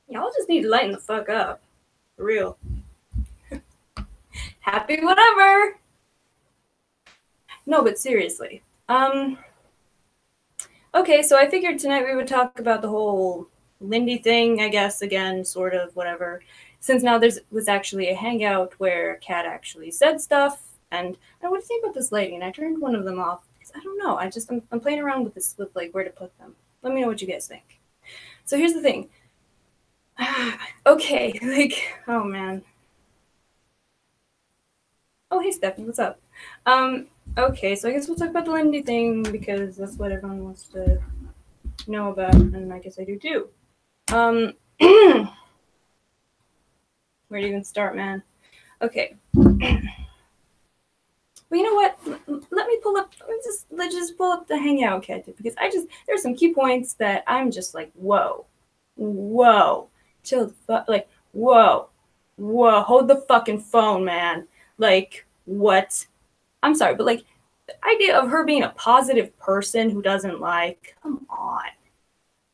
Y'all just need to lighten the fuck up. For real. Happy whatever. No, but seriously. Okay, so I figured tonight we would talk about the whole Lindy thing, I guess, again, sort of, whatever. Since now was actually a hangout where Kat actually said stuff, and what do you think about this lighting? And I turned one of them off because I don't know. I'm playing around with this, with like where to put them. Let me know what you guys think. So here's the thing. Okay, like, oh man. Oh, hey, Stephanie, what's up? Okay, so I guess we'll talk about the Lindy thing because that's what everyone wants to know about, and I guess I do too. Where to even start, man? Okay. Well, you know what? Let me pull up. Let's just pull up the Hangout Cat because there's some key points that I'm just like, whoa, chill the fuck, like, whoa, hold the fucking phone, man. Like, what? I'm sorry, but like, the idea of her being a positive person who doesn't like, come on,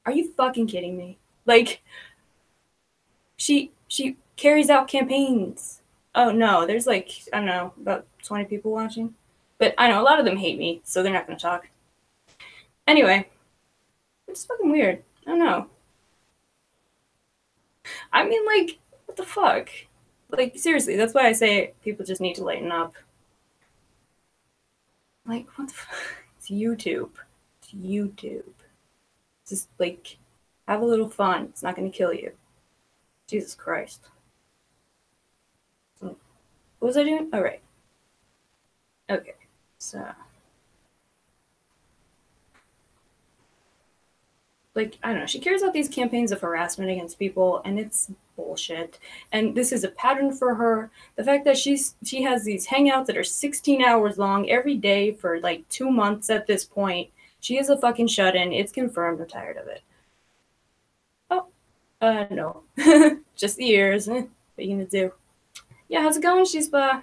are you fucking kidding me? Like, she carries out campaigns. Oh no, there's like, I don't know, about 20 people watching. But I know a lot of them hate me, so they're not gonna talk. Anyway, it's fucking weird. I don't know. I mean, like, what the fuck? Like, seriously, that's why I say people just need to lighten up. Like, what the fuck? It's YouTube. It's YouTube. Just, like, have a little fun. It's not gonna kill you. Jesus Christ. What was I doing? All right. Okay. So, like, I don't know, she carries out these campaigns of harassment against people, and it's bullshit. And this is a pattern for her. The fact that she has these hangouts that are 16 hours long every day for like 2 months at this point. She is a fucking shut-in. It's confirmed. I'm tired of it. Oh, no. Just the ears. What are you gonna do? Yeah, how's it going, Shispa?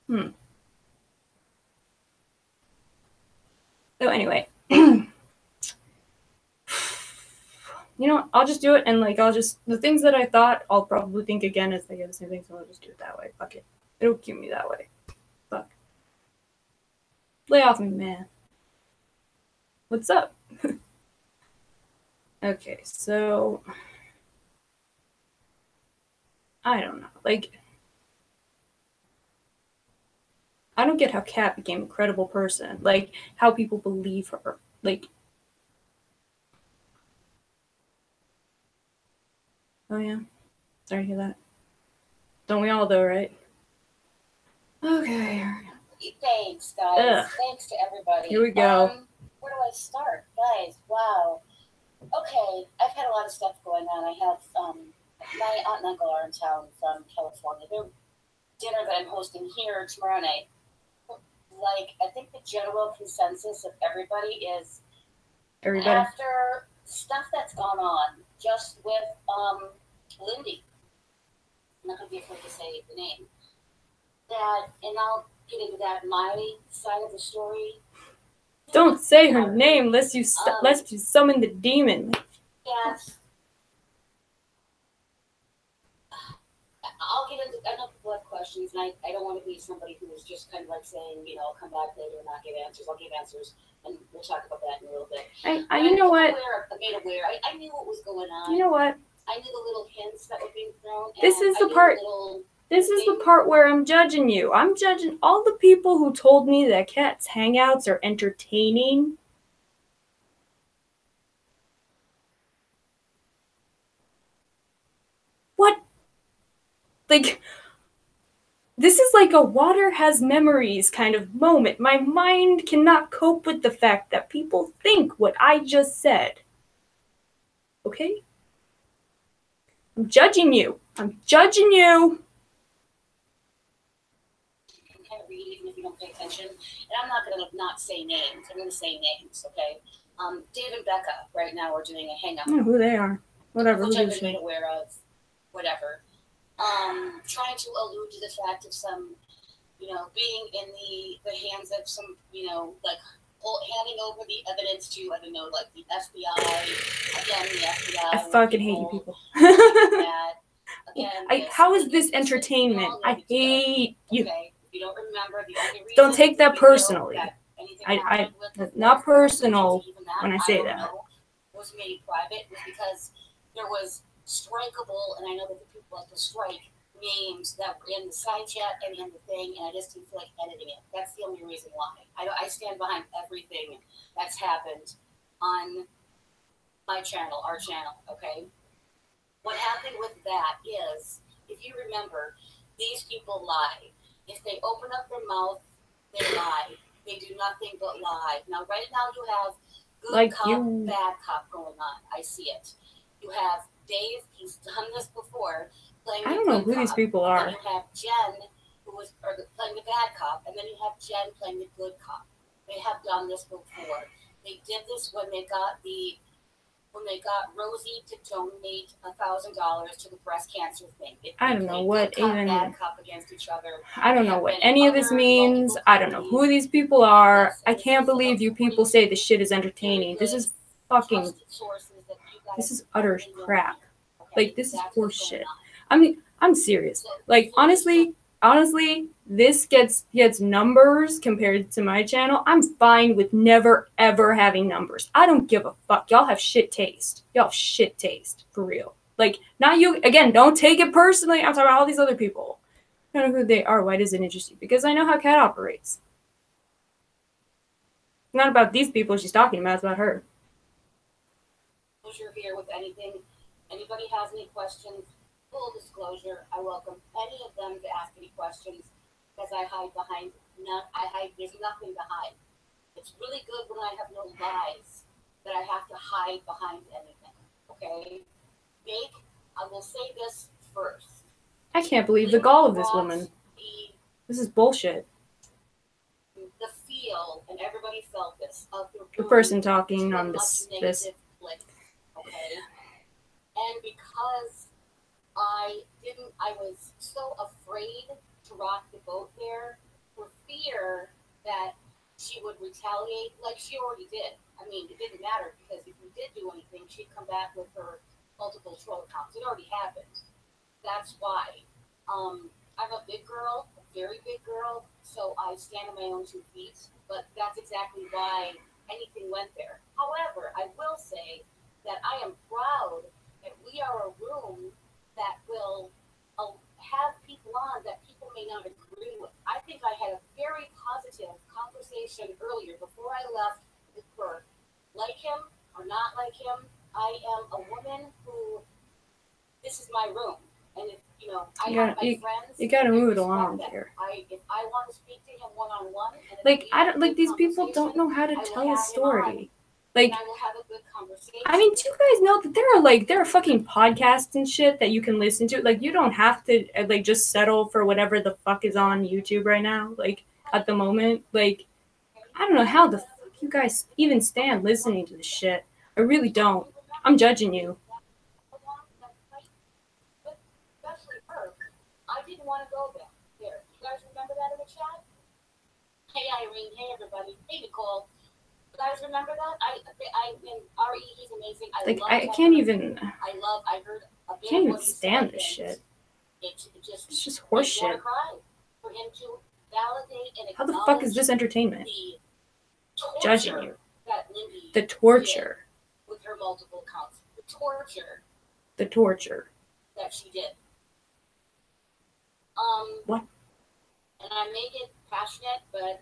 So anyway, you know, I'll just do it, and like the things that I thought I'll probably think again as they get the same thing, so I'll just do it that way. Fuck it. It'll cue me that way. Fuck. Lay off me, man. What's up? Okay, so I don't know. Like, I don't get how Kat became a credible person. Like, how people believe her. Like, oh yeah, sorry to hear that. Don't we all though, right? Okay. Thanks, guys. Ugh. Thanks to everybody. Here we go. Where do I start? Guys, wow. Okay, I've had a lot of stuff going on. I have my aunt and uncle are in town from California. Their dinner that I'm hosting here tomorrow night. Like, I think the general consensus of everybody is after stuff that's gone on, just with Lindy, I'm not going to be afraid to say the name, that, and I'll get into that, my side of the story. Don't say her name lest you summon the demon. Yes. I'll get into, I know people have questions, and I don't want to be somebody who is just kind of like saying, you know, I'll come back later and not give answers. I'll give answers, and we'll talk about that in a little bit. You know what? I made aware. I knew what was going on. You know what? I knew the little hints that were being thrown. This is the part. This is the part where I'm judging you. I'm judging all the people who told me that cats' hangouts are entertaining. What? Like, this is like a water has memories kind of moment. My mind cannot cope with the fact that people think what I just said. Okay? I'm judging you. I'm judging you. You can kind of read even if you don't pay attention. And I'm not going to not say names. I'm going to say names, okay? Dave and Becca right now are doing a hangout. I don't know who they are. Whatever. Which I've been made aware of. Whatever. Trying to allude to the fact of some, you know, being in the hands of some, you know, like handing over the evidence to, I don't know, like the FBI. Again, the FBI. I fucking hate you people. Again, how is this entertainment? I hate you. Okay, if you don't remember, the only reason don't take that personally. Not personal when I say that. Was made private was because there was strikeable, and I know that the people like to strike names that were in the side chat and in the thing, and I just didn't feel like editing it. That's the only reason why. I stand behind everything that's happened on my channel, our channel, okay? What happened with that is, if you remember, these people lie. If they open up their mouth, they lie. They do nothing but lie. Now, right now you have good cop, bad cop going on. I see it. You have Dave, he's done this before, playing the good cop. I don't know who these people are. Then you have Jen, who was playing the bad cop, and then you have Jen playing the good cop. They have done this before. They did this when they got Rosie to donate $1,000 to the breast cancer thing. I don't know what even. Bad cop against each other. I don't know what any of this means. I don't know who these people are. I can't believe you people say this shit is entertaining. This is fucking. This is utter crap. Like, this is horse shit. I mean, I'm serious. Like, honestly, this gets numbers compared to my channel. I'm fine with never, ever having numbers. I don't give a fuck. Y'all have shit taste. Y'all have shit taste. For real. Like, not you. Again, don't take it personally. I'm talking about all these other people. I don't know who they are. Why does it interest you? Because I know how Kat operates. It's not about these people she's talking about. It's about her. Here with anything. Anybody has any questions? Full disclosure, I welcome any of them to ask any questions because I hide behind there's nothing to hide. It's really good when I have no lies that I have to hide behind anything. Okay? Jake, I will say this first. I can't believe the gall of this woman. This is bullshit. The feel, and everybody felt this, of the person talking on this. Okay? And because I was so afraid to rock the boat there for fear that she would retaliate like she already did. I mean, it didn't matter because if we did do anything, she'd come back with her multiple troll accounts. It already happened. That's why. I'm a big girl, a very big girl, so I stand on my own 2 feet, but that's exactly why anything went there. However, I will say that I am proud that we are a room that will have people on that people may not agree with. I think I had a very positive conversation earlier before I left with Bert. Like him or not like him, I am a woman who, this is my room. And if, you know, I You have gotta- my friends. You gotta I move it respect along them. here. If I want to speak to him one-on-one, and if Like, we I have don't a like good these people don't conversation, know how to I will tell a have him on, story. Like, and I will have a good conversation. I mean, do you guys know that there are fucking podcasts and shit that you can listen to? Like, you don't have to like just settle for whatever the fuck is on YouTube right now. Like, at the moment, like, I don't know how the fuck you guys even stand listening to this shit. I really don't. I'm judging you. Especially her. I didn't want to go there. There. You guys remember that in the chat? Hey Irene, hey everybody, hey Nicole. You guys remember that? And Ari, he's amazing. Like, I can't even. I heard a bit Can't of even what he stand said, this shit. It's just horse makes me wanna shit. cry. For him to validate and How the fuck is this entertainment? Judging you. That Lindy The torture. did with her multiple counts. The torture. The torture. That she did. What? And I make it passionate, but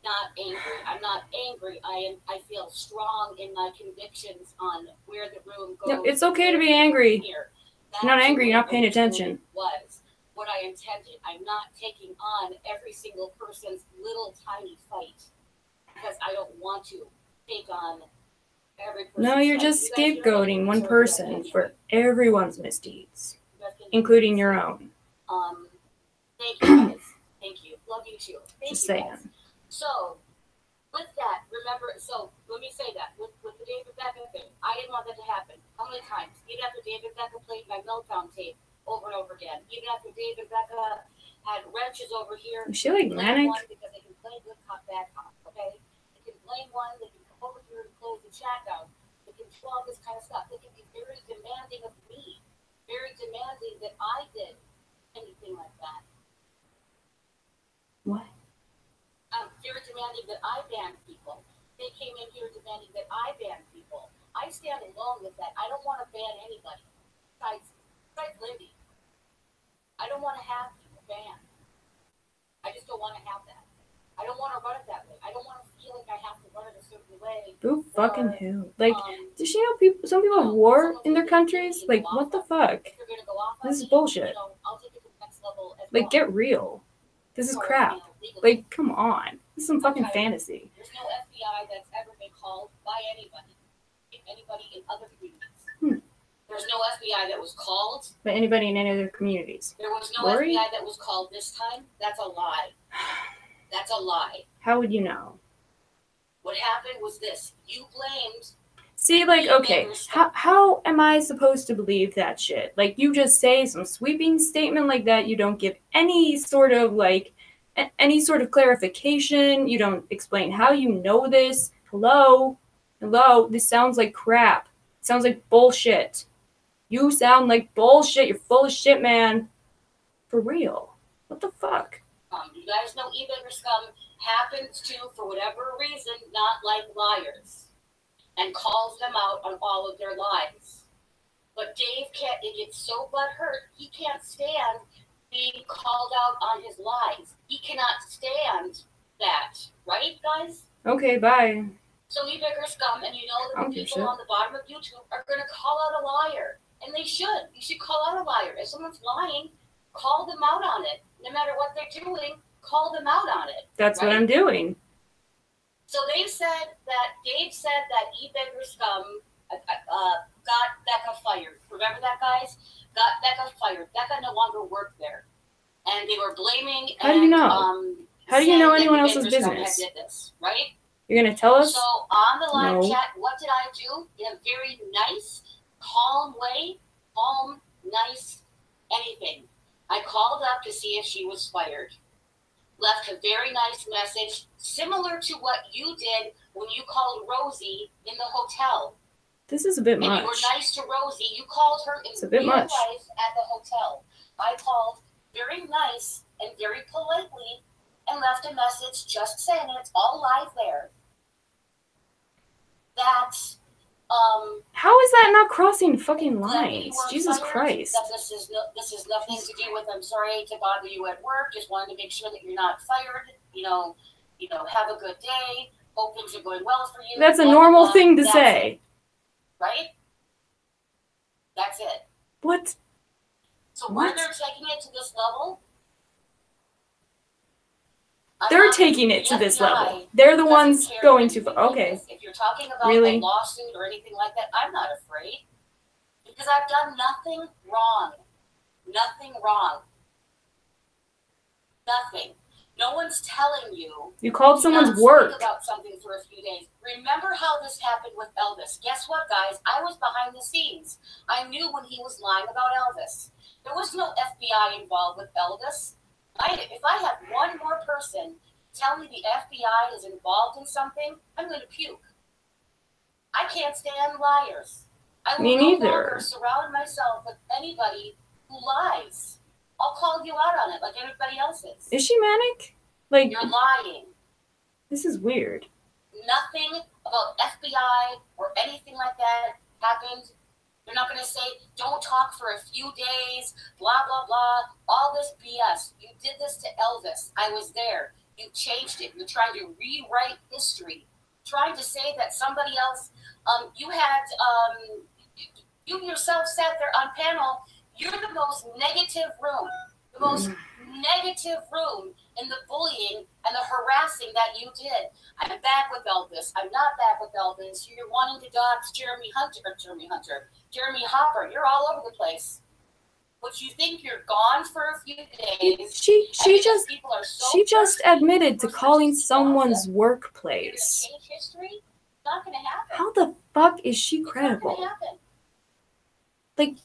not angry. I'm not angry. I feel strong in my convictions on where the room goes. No, it's okay to be angry. You're not angry, you're not paying attention. Was what I intended. I'm not taking on every single person's little tiny fight because I don't want to take on every person. No, you're just scapegoating one person for everyone's misdeeds, including your own. Thank you guys. Thank you. Love you too. Thank Just you saying. guys. So, with that, remember, so let me say that with the David Beckham thing, I didn't want that to happen. How many times? Even after David Beckham played my meltdown tape over and over again. Even after David Beckham had wrenches over here. Is she like manic? Because they can play good cop, bad cop, okay? They can blame one, they can come over here and close the chat down. They can do all this kind of stuff. They can be very demanding of me. Very demanding that I did anything like that. What? Very demanding that I ban people. They came in here demanding that I ban people. I stand alone with that. I don't want to ban anybody. Besides Lindy. I don't want to have people banned. I just don't want to have that. I don't want to run it that way. I don't want to feel like I have to run it a certain way. Who fucking who? Like, does she know people? Some people have war in their countries. Like, what the fuck? This is bullshit. I'll take it to the next level as like, get real. This is crap. Like, come on. This is some fucking fantasy. There's no FBI that's ever been called by anybody in other communities. There's no FBI that was called. By anybody in any other communities. There was no FBI that was called this time. That's a lie. That's a lie. How would you know? What happened was this. You blamed. See, like, okay, how am I supposed to believe that shit? Like, you just say some sweeping statement like that. You don't give any sort of, like, any sort of clarification. You don't explain how you know this. Hello? This sounds like crap. It sounds like bullshit. You sound like bullshit. You're full of shit, man. For real. What the fuck? You guys know eBay scum happens to, for whatever reason, not like liars. And calls them out on all of their lies. But Dave can't, it gets so butthurt, he can't stand being called out on his lies. He cannot stand that. Right, guys? Okay, bye. So we bigger scum, and you know that the people on the bottom of YouTube are going to call out a liar. And they should. You should call out a liar. If someone's lying, call them out on it. No matter what they're doing, call them out on it. That's right? What I'm doing. So Dave said that E-Beggar Scum got Becca fired. Remember that, guys? Got Becca fired. Becca no longer worked there. And they were blaming... How do you know? How do you know anyone else's business? Did this, right? You're going to tell us? So on the live chat, what did I do? In a very nice, calm way, calm, nice, anything. I called up to see if she was fired. Left a very nice message, similar to what you did when you called Rosie in the hotel. This is a bit much. And you were nice to Rosie. You called her in real life at the hotel. I called very nice and very politely and left a message just saying, and it's all live there, that how is that not crossing fucking lines? Jesus Christ. That this is nothing to do with, I'm sorry to bother you at work, just wanted to make sure that you're not fired, you know, have a good day, hope things are going well for you. That's a normal thing to say. Right? That's it. What? So What? when they're taking it to this level, they're taking it to this level. They're the ones going to. Okay. If you're talking about really? a lawsuit or anything like that, I'm not afraid because I've done nothing wrong. Nothing wrong. Nothing. No one's telling you. You called someone's work. About something for a few days. Remember how this happened with Elvis? Guess what, guys? I was behind the scenes. I knew when he was lying about Elvis. There was no FBI involved with Elvis. If I have one more person tell me the FBI is involved in something, I'm going to puke. I can't stand liars. I will Me neither. no longer surround myself with anybody who lies. I'll call you out on it like everybody else is. Is she manic? Like, you're lying. This is weird. Nothing about FBI or anything like that happened. They're not going to say, don't talk for a few days, blah, blah, blah, all this BS. You did this to Elvis. I was there. You changed it. You're trying to rewrite history. Trying to say that somebody else, you yourself sat there on panel. You're the most negative room, the most negative room in the bullying and the harassing that you did. I'm back with Elvis. I'm not back with Elvis. You're wanting to dox Jeremy Hopper. You're all over the place. But you think you're gone for a few days. She just admitted to calling someone's workplace. Change history? Not going to happen. How the fuck is she credible? It's not going to happen. Like,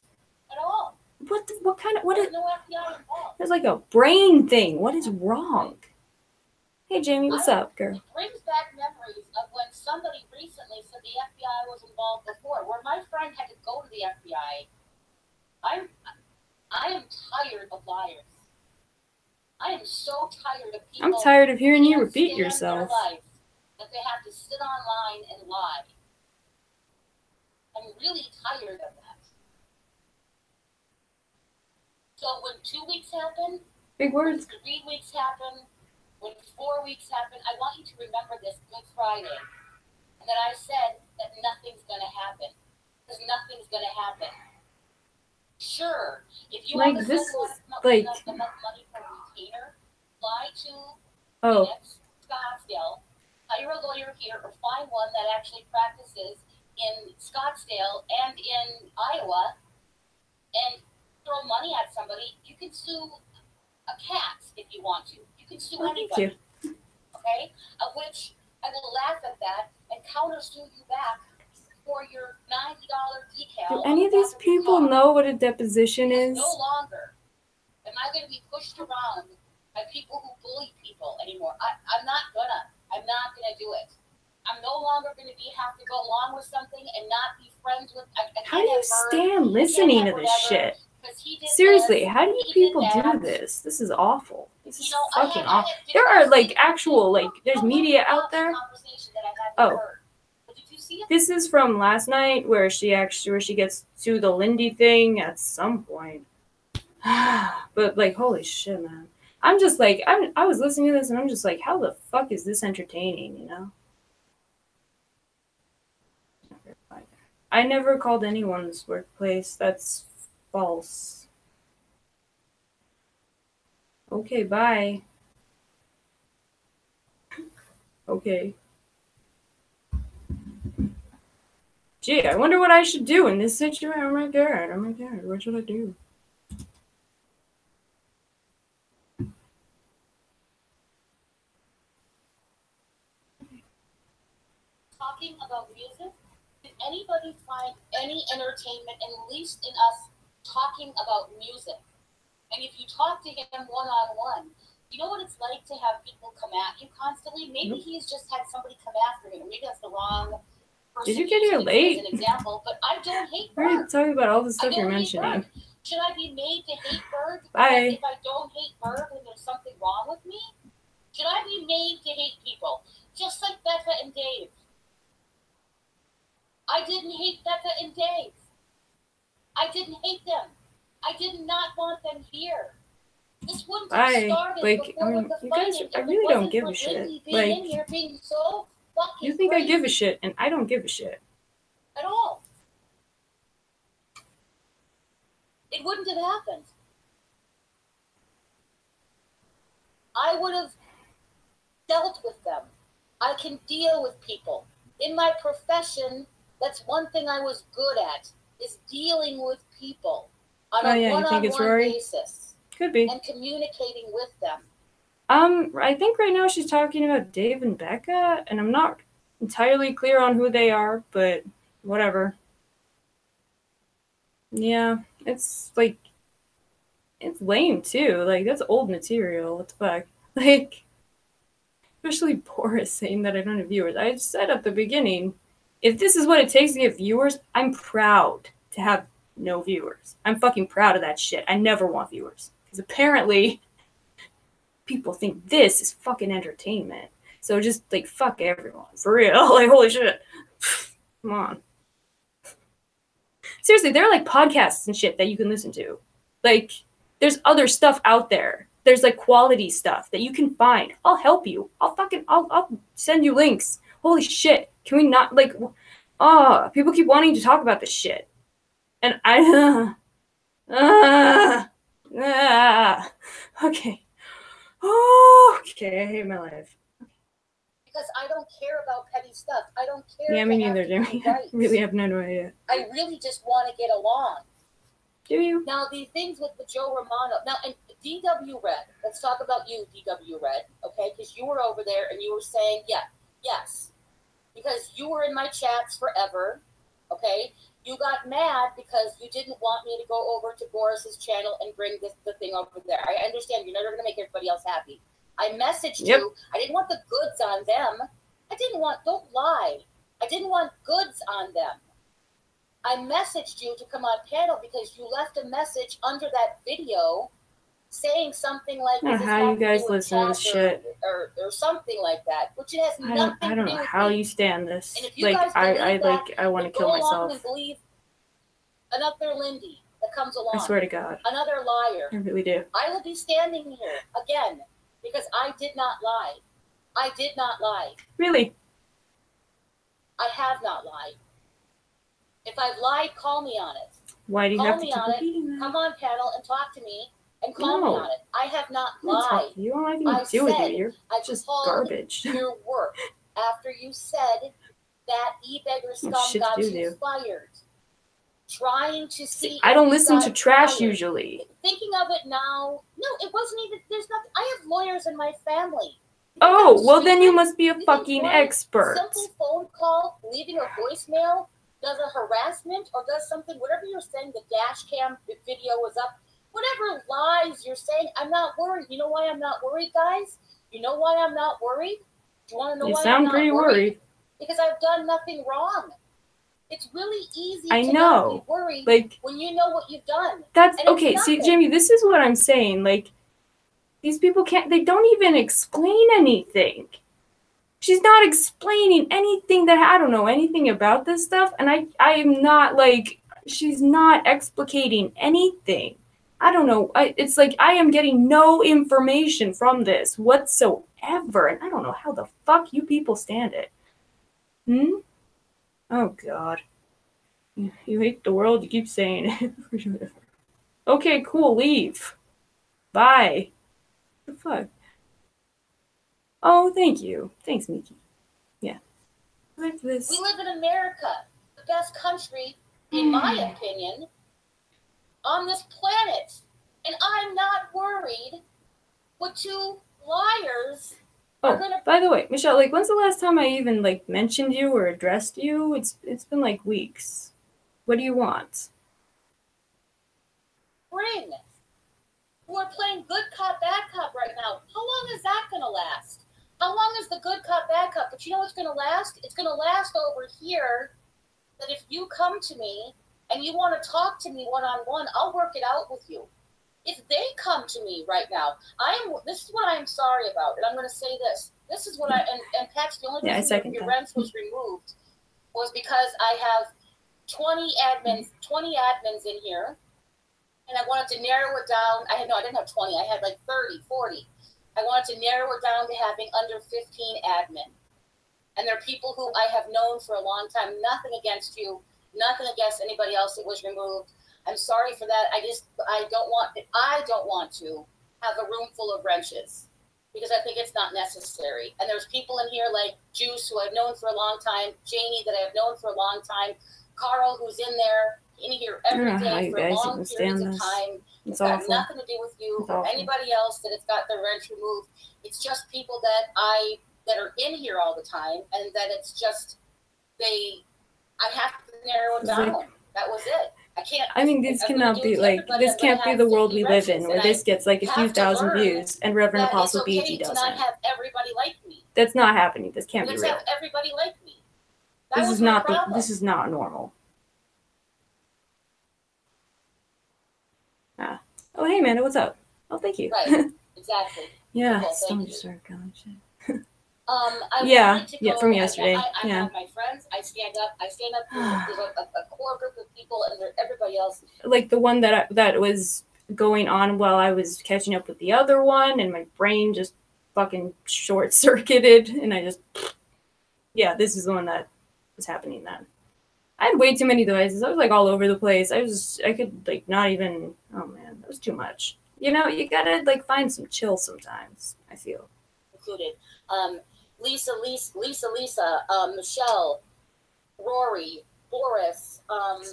at all. What kind of, what is, no FBI involved. There's like a brain thing. What is wrong? Hey Jamie, what's up, girl? It brings back memories of when somebody recently said the FBI was involved before, where my friend had to go to the FBI. I am tired of liars. I am so tired of people. I'm tired of hearing you repeat yourself. Life, that they have to sit online and lie. I'm really tired of that. So when 2 weeks happen, big words. When 3 weeks happen, when 4 weeks happen, I want you to remember this Good Friday. And that I said that nothing's going to happen. Because nothing's going to happen. Sure, if you like have this is like enough money for a retainer, fly to Scottsdale, hire a lawyer here, or find one that actually practices in Scottsdale and in Iowa, and throw money at somebody. You can sue a cat if you want to. You can sue anybody. Okay? Of which I will laugh at that and counter sue you back for your $90 decal. Do any of these people know what a deposition is? No longer am I going to be pushed around by people who bully people anymore. I'm not gonna do it. I'm no longer going to have to go along with something and not be friends with. How do you stand listening to this shit? Seriously, how do you people do this? This is awful. This is fucking awful. There are like actual, like, there's media out there. Oh. This is from last night where she gets to the Lindy thing at some point. But like, holy shit, man. I'm just like, I was listening to this and I'm just like, how the fuck is this entertaining, you know? I never called anyone's workplace. That's false. Okay, bye. Okay. Gee, I wonder what I should do in this situation. Oh my god, what should I do? Talking about music, did anybody find any entertainment, at least in us talking about music? And if you talk to him one-on-one, you know what it's like to have people come at you constantly? Maybe he's just had somebody come after him. Maybe that's the wrong person. Did you get here late? As an example, but I don't hate We're Bird. talking about all the stuff you're mentioning. Should I be made to hate Bird? Bye. If I don't hate Bird, then there's something wrong with me? Should I be made to hate people? Just like Becca and Dave. I didn't hate Becca and Dave. I didn't hate them. I did not want them here. This wouldn't have started like, before I mean, the you fighting. guys, I really don't give a shit. Like, So you think I give a shit, and I don't give a shit. At all. It wouldn't have happened. I would have dealt with them. I can deal with people. In my profession, that's one thing I was good at, is dealing with people on a one-on-one basis. Could be. And communicating with them. I think right now she's talking about Dave and Becca, and I'm not entirely clear on who they are, but whatever. Yeah, it's like, it's lame too. Like, that's old material. What the fuck? Like, especially Boris saying that I don't have viewers. I said at the beginning, if this is what it takes to get viewers, I'm proud to have no viewers. I'm fucking proud of that shit. I never want viewers. Because apparently, people think this is fucking entertainment. So just, like, fuck everyone. For real. Like, holy shit. Come on. Seriously, there are, like, podcasts and shit that you can listen to. Like, there's other stuff out there. There's, like, quality stuff that you can find. I'll help you. I'll send you links. Holy shit. Can we not, like, people keep wanting to talk about this shit. And okay. Okay, I hate my life. Because I don't care about petty stuff. I don't care. Yeah, me neither, Jimmy. I really have no idea. I really just want to get along. Do you? Now, the things with the Joe Romano. Now, and DW Red. Let's talk about you, DW Red, okay? Because you were over there and you were saying, yes. Because you were in my chats forever, okay? You got mad because you didn't want me to go over to Boris's channel and bring the thing over there. I understand you're never going to make everybody else happy. I messaged you. I didn't want the goods on them. Don't lie. I didn't want goods on them. I messaged you to come on panel because you left a message under that video saying something like, how you guys listen to this shit. Or something like that, which it has nothing to do with I don't know how you stand this. And if you guys I want to kill myself. And believe another Lindy that comes along. I swear to God. Another liar. I really do. I will be standing here again because I did not lie. I did not lie. Really? I have not lied. If I've lied, call me on it. Why do you have to keep repeating that? Come on panel and talk to me and call me on it. I have not lied. You don't have anything to do with you. You're just garbage. Your work after you said that e-beggar scum got you fired. Trying to see. I don't listen to trash usually. Thinking of it now, no, it wasn't even. There's nothing. I have lawyers in my family. Oh, well then you must be a fucking expert. Simple phone call, leaving a voicemail, does a harassment or does something. Whatever you're saying, the dash cam video was up. Whatever lies you're saying, I'm not worried. You know why I'm not worried, guys? You know why I'm not worried? Do you want to know why I'm not worried? You sound pretty worried. Because I've done nothing wrong. It's really easy to not be worried when you know what you've done. That's okay. See, Jamie, this is what I'm saying. Like, these people they don't even explain anything. She's not explaining anything that I don't know anything about this stuff. And I am not she's not explicating anything. I don't know. It's like I am getting no information from this whatsoever. And I don't know how the fuck you people stand it. Oh, God. You hate the world, you keep saying it. Okay, cool, leave. Bye. What the fuck? Oh, thank you. Thanks, Miki. Yeah. We live in America, the best country, in my opinion, on this planet. And I'm not worried what two liars are going to... By the way, Michelle, when's the last time I even, mentioned you or addressed you? It's been, weeks. What do you want? Spring. We're playing good cop, bad cop right now. How long is that going to last? How long is the good cop, bad cop? But you know what's going to last? It's going to last over here that if you come to me and you want to talk to me one-on-one, I'll work it out with you. If they come to me right now, this is what I am sorry about, and I'm going to say this. This is what and Pat's the only reason your rents was removed was because I have 20 admins in here, and I wanted to narrow it down. I didn't have 20. I had 30, 40. I wanted to narrow it down to having under 15 admin. And they're people who I have known for a long time. Nothing against you. Nothing against anybody else that was removed. I'm sorry for that. I don't want to have a room full of wrenches. because I think it's not necessary. And there's people in here like Juice, who I've known for a long time, Janie, that I've known for a long time, Carl, who's in here every day for long periods of time. It's got nothing to do with you or anybody else that it's got their wrench removed. It's just people that are in here all the time, and that it's just I have to narrow it down. Like, that was it. I can't. I mean, this cannot be like, this can't be the world we live in, where this gets like a few thousand views and Reverend Apostle BG doesn't. To not have everybody like me. That's not happening. This can't be real. Have everybody like me. This is not this is not normal. Oh, hey, Amanda, what's up? Oh, thank you. Right, exactly. Yeah, someone just started calling shit. Yeah, from yesterday. I have my friends. I stand up. There's a core group of people, and there's everybody else. Like the one that was going on while I was catching up with the other one, and my brain just fucking short circuited, and I just, yeah, this is the one that was happening then. I had way too many devices. I was like all over the place. I could like not even. Oh man, that was too much. You know, you gotta like find some chill sometimes. I feel. Included. Lisa, Michelle, Rory, Boris.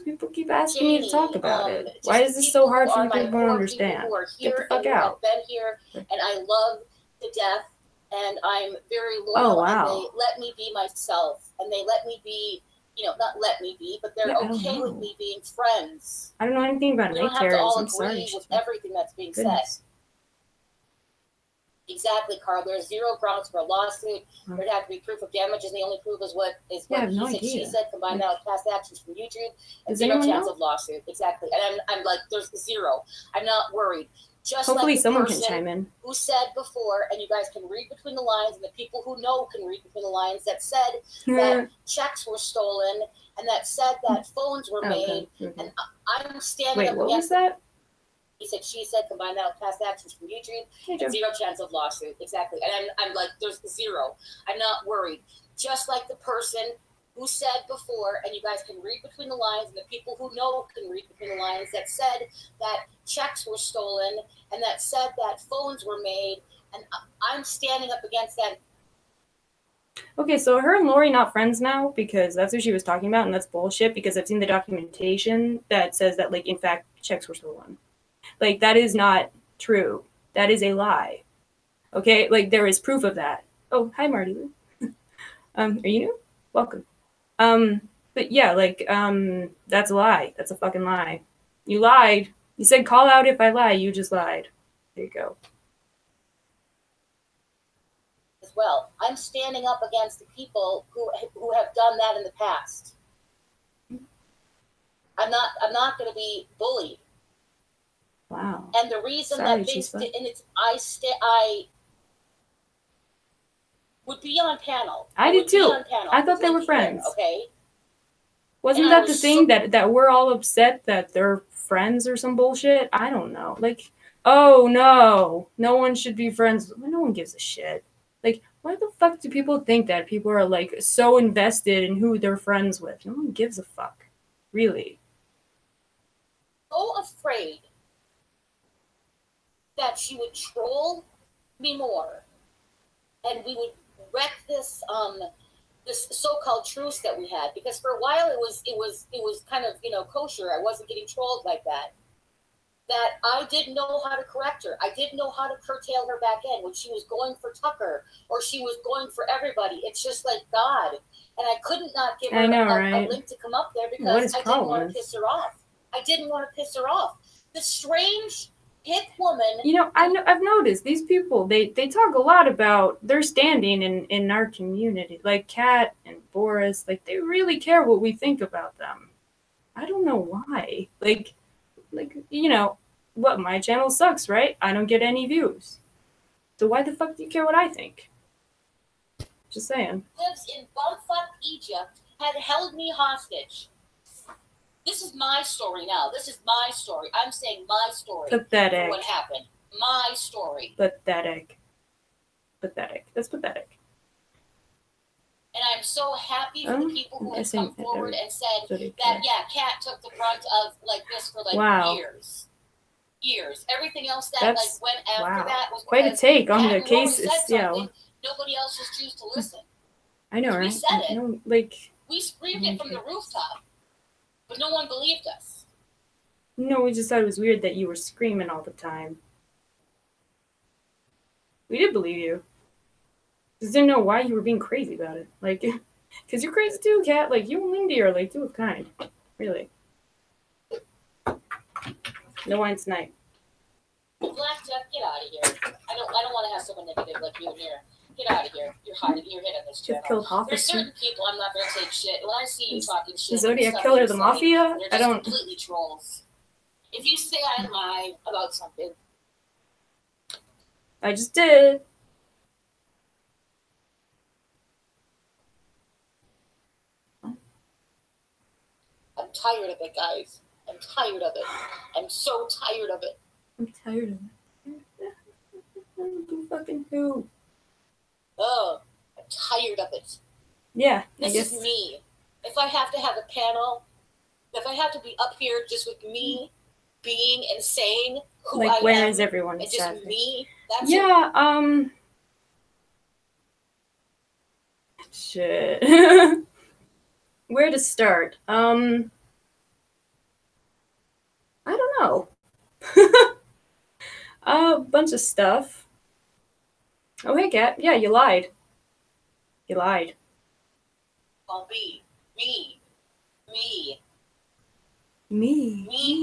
People keep asking me to talk about it. Why is this so hard for people to understand? Get the fuck out. I've been here, and I love to death, and I'm very loyal. Oh, wow. And they let me be myself, and they let me be. Not let me be, but they're okay with me being friends. I don't know anything about night terrors. I'm sorry. With everything that's being said. Exactly, Carl. There's zero grounds for a lawsuit. There'd have to be proof of damages, and the only proof is what he said. She said, combine that with past actions from YouTube, and zero chance of lawsuit. Exactly. And I'm like, there's zero. I'm not worried. Just hopefully like someone can chime in. Who said before, and you guys can read between the lines, and the people who know can read between the lines, that said that checks were stolen, and that said that phones were made, and I'm standing up against. Wait, what was that? He said, she said, combine that with past actions from YouTube, and zero chance of lawsuit. Exactly. And I'm like, there's zero. I'm not worried. Just like the person who said before, and you guys can read between the lines, and the people who know can read between the lines, that said that checks were stolen, and that said that phones were made, and I'm standing up against that. Okay, so her and Lori not friends now, because that's what she was talking about, and that's bullshit, because I've seen the documentation that says that, like, in fact, checks were stolen. Like, that is not true. That is a lie. Okay? Like, there is proof of that. Oh, hi, Marty. Are you new? Welcome. But yeah, like, that's a lie. That's a fucking lie. You lied. You said call out if I lie. You just lied. There you go. As well, I'm standing up against the people who have done that in the past. I'm not going to be bullied. Wow. And the reason that I would be on panel. I did too. I thought they were friends. Okay. Wasn't that the thing that we're all upset that they're friends or some bullshit? I don't know. Like, oh no one should be friends. No one gives a shit. Like, why the fuck do people think that people are like so invested in who they're friends with? No one gives a fuck. Really. So afraid that she would troll me more, and we would wreck this this so-called truce that we had, because for a while it was kind of, kosher. I wasn't getting trolled like that. That I didn't know how to correct her. I didn't know how to curtail her back in when she was going for Tucker or she was going for everybody. It's just like God. And I couldn't not give her a link to come up there because I didn't want to piss her off. I didn't want to piss her off. This strange hip woman. I've noticed these people, they talk a lot about their standing in our community. Like Kat and Boris, like they really care what we think about them. I don't know why. Like, what, my channel sucks, right? I don't get any views. So why the fuck do you care what I think? Just saying. Lives in bumfuck Egypt, had held me hostage. This is my story now. This is my story. I'm saying my story. Pathetic. For what happened. My story. Pathetic. That's pathetic. And I'm so happy for the people who have come forward and said that, Kat took the brunt of like this for years. Years. Everything else that That's, went after wow. that was Quite a take on the Rory cases. said Yeah. something, nobody else just choose to listen. I know, right? We said it. No, like, we screamed it from the rooftop, but no one believed us. No, we just thought it was weird that you were screaming all the time. We did believe you. Just didn't know why you were being crazy about it. Like, because you're crazy too, Kat. Like, you and Lindy are like two of kind. Really. No wine tonight. Black Jeff, get out of here. I don't want to have someone negative like you in here. Get out of here. You're hiding. You're hitting this channel. Killed There's certain people I'm not going to take shit. When I see you talking shit, the Zodiac Killer, the Mafia. They're just completely trolls. If you say I lied about something, I just did. I'm tired of it, guys. I'm tired of it. I'm so tired of it. I'm tired of it. Who fucking who? Oh, I'm tired of it. Yeah, this is me. If I have to have a panel, if I have to be up here just with me being and saying who like, I am, where is everyone? and just me, that's yeah, it. Shit. Where to start? I don't know. A bunch of stuff. Oh, hey, Kat. Yeah, you lied. You lied. I'll be me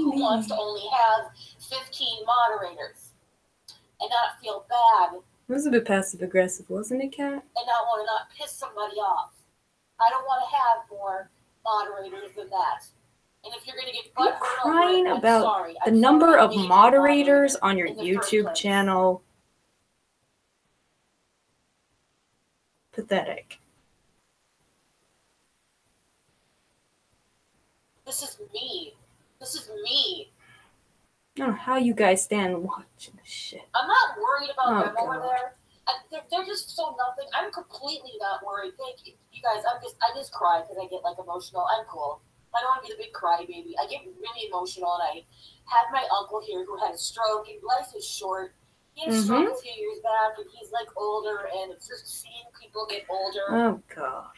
who wants to only have 15 moderators and not feel bad. It was a bit passive aggressive, wasn't it, Kat? And not want to not piss somebody off. I don't want to have more moderators than that. And if you're going to get butthurt crying about the number of moderators on your YouTube channel. Pathetic. This is me. This is me. I don't know how you guys stand watching this shit. I'm not worried about them over there. They're just so nothing. I'm completely not worried. Thank you, you guys. I just cry because I get emotional. I'm cool. I don't want to be the big crybaby. I get really emotional, and I had my uncle here who had a stroke, and life is short. He had a stroke a few years back, and he's older, and it's just seeing people get older. Oh God.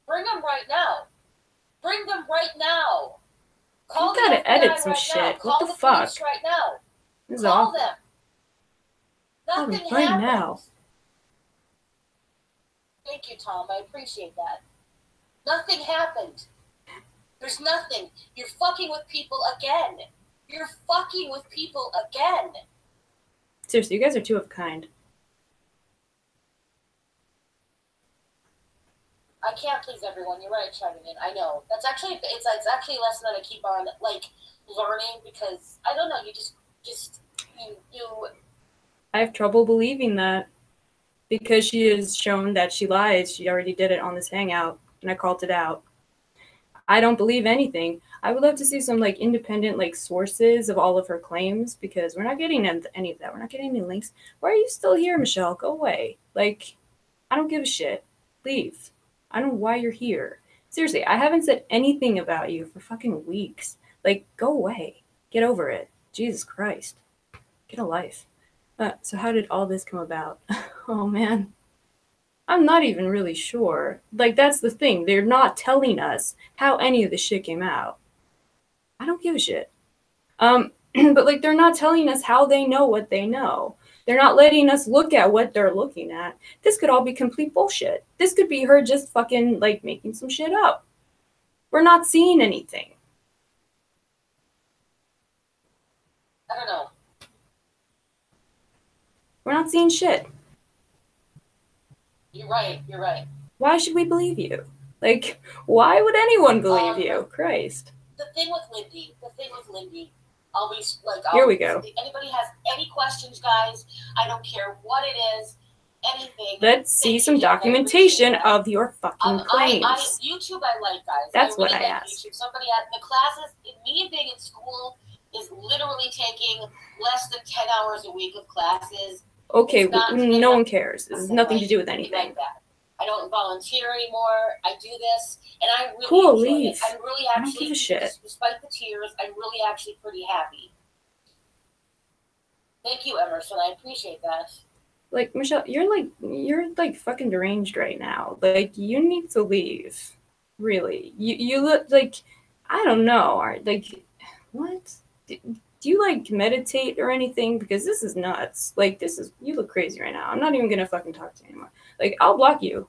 Bring them right now. Bring them right now. You gotta edit some shit. What the fuck? Right now. This is Call awful. them. Nothing right happens. now. Thank you, Tom. I appreciate that. Nothing happened. There's nothing. You're fucking with people again. You're fucking with people again. Seriously, you guys are two of a kind. I can't please everyone. You're right, chiming in. I know. That's actually it's actually a lesson that I keep on learning because I don't know. You just you. I have trouble believing that because she has shown that she lies. She already did it on this hangout, and I called it out. I don't believe anything. I would love to see some independent sources of all of her claims because we're not getting any of that. We're not getting any links. Why are you still here, Michelle? Go away. I don't give a shit. Leave. I don't know why you're here. Seriously, I haven't said anything about you for fucking weeks. Go away. Get over it. Jesus Christ. Get a life. So how did all this come about? Oh, man. I'm not even really sure. That's the thing. They're not telling us how any of this shit came out. I don't give a shit. But they're not telling us how they know what they know. They're not letting us look at what they're looking at. This could all be complete bullshit. This could be her just fucking making some shit up. We're not seeing anything. I don't know. We're not seeing shit. You're right. You're right. Why should we believe you? Why would anyone believe you? Christ. The thing with Lindy, I'll be here we go. If anybody has any questions, guys, I don't care what it is, anything. Let's see some documentation of your fucking claims. YouTube, I like, guys. That's really what I asked. YouTube. Somebody at the classes, me being in school is literally taking less than 10 hours a week of classes. Okay, no one cares. This has nothing to do with anything. Like that. I don't volunteer anymore. I do this, and I really cool, enjoy leave. it. I'm really actually, I don't give a shit. Despite the tears, I'm really actually pretty happy. Thank you, Emerson. I appreciate that. Like, Michelle, you're like fucking deranged right now. Like, you need to leave. Really. You look like, I don't know. Like, what? Do you like meditate or anything? Because this is nuts. Like, you look crazy right now. I'm not even gonna fucking talk to you anymore. Like, I'll block you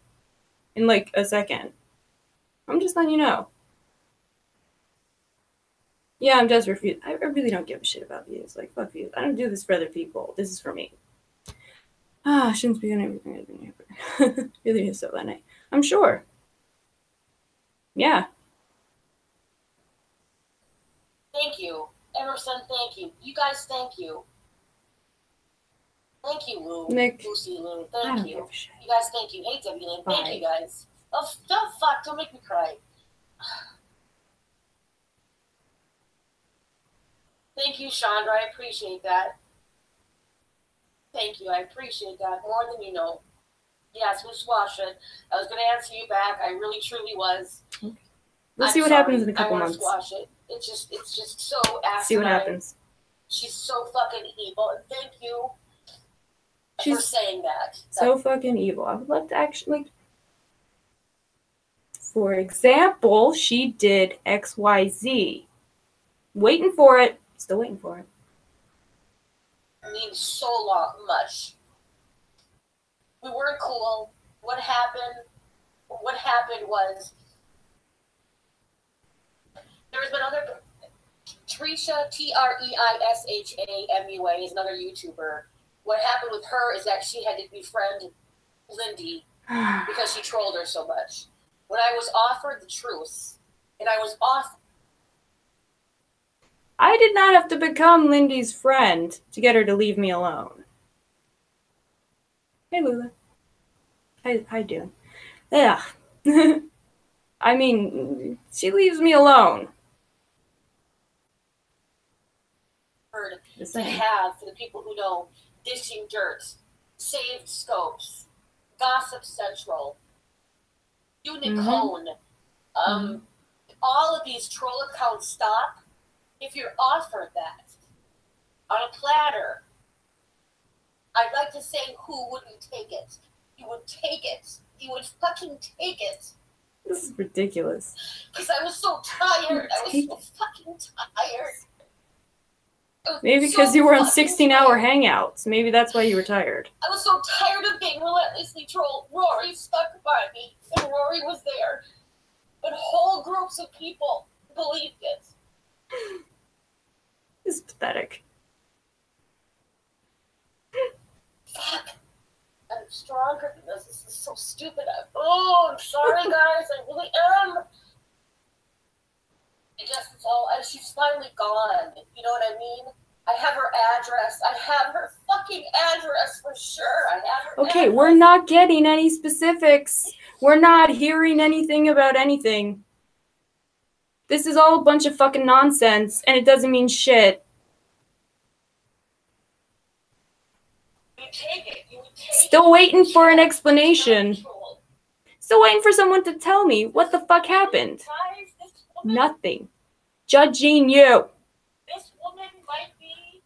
in like a second. I'm just letting you know. Yeah, I'm desperate for you. I really don't give a shit about views. Like, fuck views. I don't do this for other people. This is for me. I shouldn't speak on everything. Really is so that night. I'm sure. Yeah. Thank you. Emerson, thank you. You guys, thank you. Thank you, Lou. Nick. Lucy, Lou. I Thank don't you. give a shit. You guys, thank you. Hey, Debbie Lynn. Thank Bye. you, guys. Oh, fuck. Don't make me cry. Thank you, Chandra. I appreciate that. Thank you. I appreciate that more than you know. Yes, we'll squash it. I was going to answer you back. I really, truly was. We'll see what happens in a couple I months. Squash it. It's just so asinine. See what happens. She's so fucking evil. And thank you for saying that. So fucking evil. I would love to actually. For example, she did XYZ. Waiting for it. Still waiting for it. Means so much. We weren't cool. What happened was there's been other Trisha, TreishaMua is another YouTuber. What happened with her is that she had to befriend Lindy because she trolled her so much. When I was offered the truth, and I was off. I did not have to become Lindy's friend to get her to leave me alone. Hey, Lula. How you doing? Yeah. I mean, she leaves me alone. To have, for the people who know, Dishing Dirt, Saved Scopes, Gossip Central, Unicone, all of these troll accounts stop if you're offered that on a platter. I'd like to say, who wouldn't take it? You would take it. You would fucking take it. This is ridiculous. Because I was so tired. I was so fucking tired. Maybe because you were on 16-hour hangouts. Maybe that's why you were tired. I was so tired of being relentlessly trolled. Rory stuck by me, and Rory was there. But whole groups of people believed it. This is pathetic. Fuck. I'm stronger than this. This is so stupid. I'm sorry, guys. I really am. I guess it's all. She's finally gone. You know what I mean? I have her address. I have her fucking address for sure. I have her Okay, address. we're not getting any specifics. We're not hearing anything about anything. This is all a bunch of fucking nonsense, and it doesn't mean shit. You take it. You take Still waiting for an explanation. Still waiting for someone to tell me what the fuck happened. Nothing. Judging you. This woman might be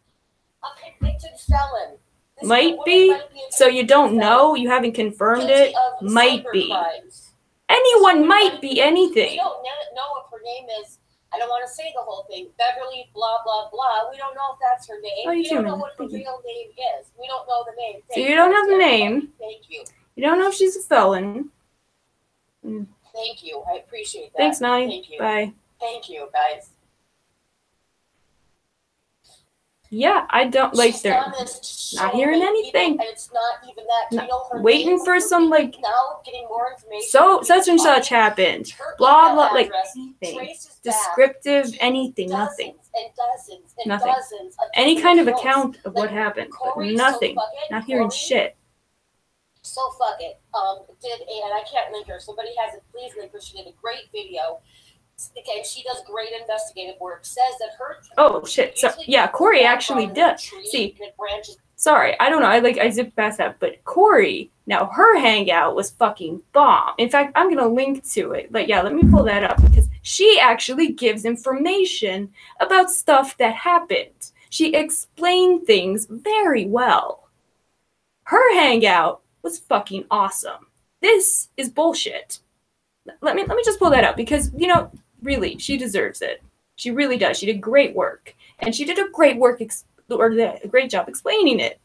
a convicted felon. Might be? So you don't know? You haven't confirmed it? Might be. Anyone might be anything. We don't know if her name is, I don't want to say the whole thing, Beverly blah, blah, blah. We don't know if that's her name. We don't know what her real name is. We don't know the name. So you don't have the name. Thank you. You don't know if she's a felon. Thank you. I appreciate that. Thanks, Nani. Thank you. Bye. Thank you, guys. Yeah, I don't like they're not hearing anything. And it's not even that. Do you know her waiting name? for some like now getting more information. So such and such happened. Blah blah like anything. Descriptive anything, nothing. And dozens and nothing. Dozens of any kind of notes. account of what happened. But nothing. Not hearing shit. So fuck it. And I can't link her. Somebody has it. Please link her. She did a great video. Again, she does great investigative work. Says that her. Oh shit! So yeah, Corey actually did. See, sorry, I don't know. I zipped past that, but Corey. Now her hangout was fucking bomb. In fact, I'm gonna link to it. But yeah, let me pull that up because she actually gives information about stuff that happened. She explained things very well. Her hangout was fucking awesome. This is bullshit. Let me just pull that up because, you know, really, she deserves it. She really does. She did great work. And she did a great a great job explaining it.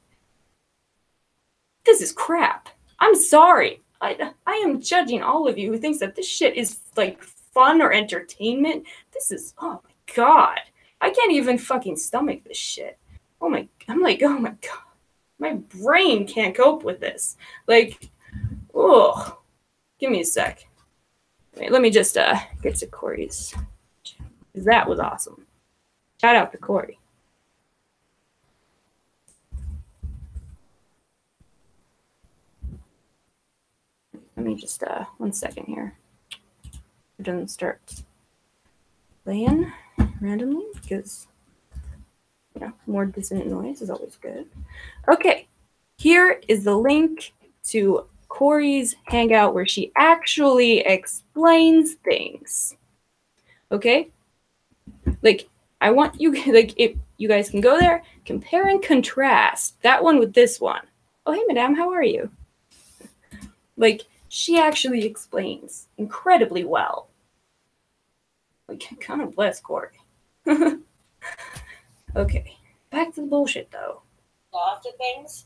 This is crap. I'm sorry. I am judging all of you who thinks that this shit is like fun or entertainment. This is, oh my god. I can't even fucking stomach this shit. I'm like, oh my god. My brain can't cope with this. Like, ugh. Give me a sec. Wait, let me just get to Corey's. That was awesome. Shout out to Corey. Let me just 1 second here. It doesn't start playing randomly because, you know, more dissonant noise is always good. Okay, here is the link to Corey's hangout where she actually explains things. Okay? Like, I want you, like, if you guys can go there, compare and contrast that one with this one. Oh, hey, madame, how are you? Like, she actually explains incredibly well. Like, kind of bless Corey. Okay, back to the bullshit, though. Off to things.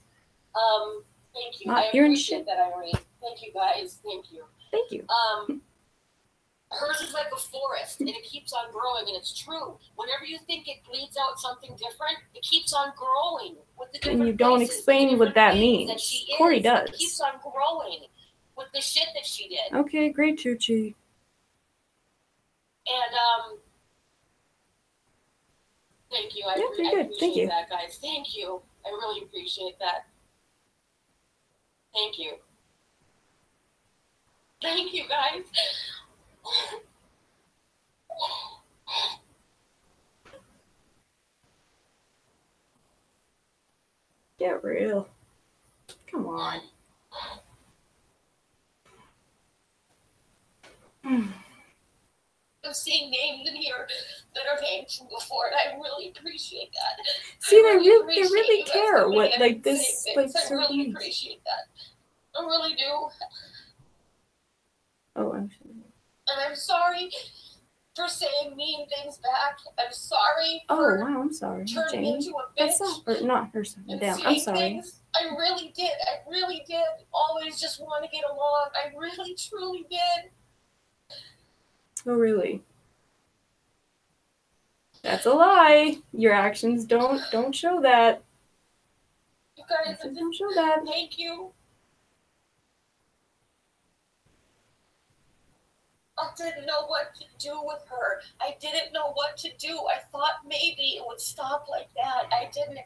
Thank you. Not I hearing appreciate shit. that, Irene. Thank you, guys. Thank you. Thank you. Hers is like a forest, and it keeps on growing, and it's true. Whenever you think it bleeds out something different, it keeps on growing with the different. And you don't places, explain what that means. That she Corey is. does. It keeps on growing with the shit that she did. Okay, great, Chuchi. And thank you. I appreciate that, guys. Thank you. I really appreciate that. Thank you. Thank you, guys. Get real. Come on. I'm seeing names in here that are named from before, and I really appreciate that. See, they really care what, like, this, like, I really appreciate that. I really do. Oh, I'm sorry. And I'm sorry for saying mean things back. I'm sorry for wow, I'm sorry. turning Jamie. into a bitch. Or not her, damn, I'm sorry. Things. I really did. Always just want to get along. I really, truly did. Oh, really? That's a lie. Your actions don't show that. You guys don't show that. Thank you. I didn't know what to do with her. I didn't know what to do. I thought maybe it would stop like that. I didn't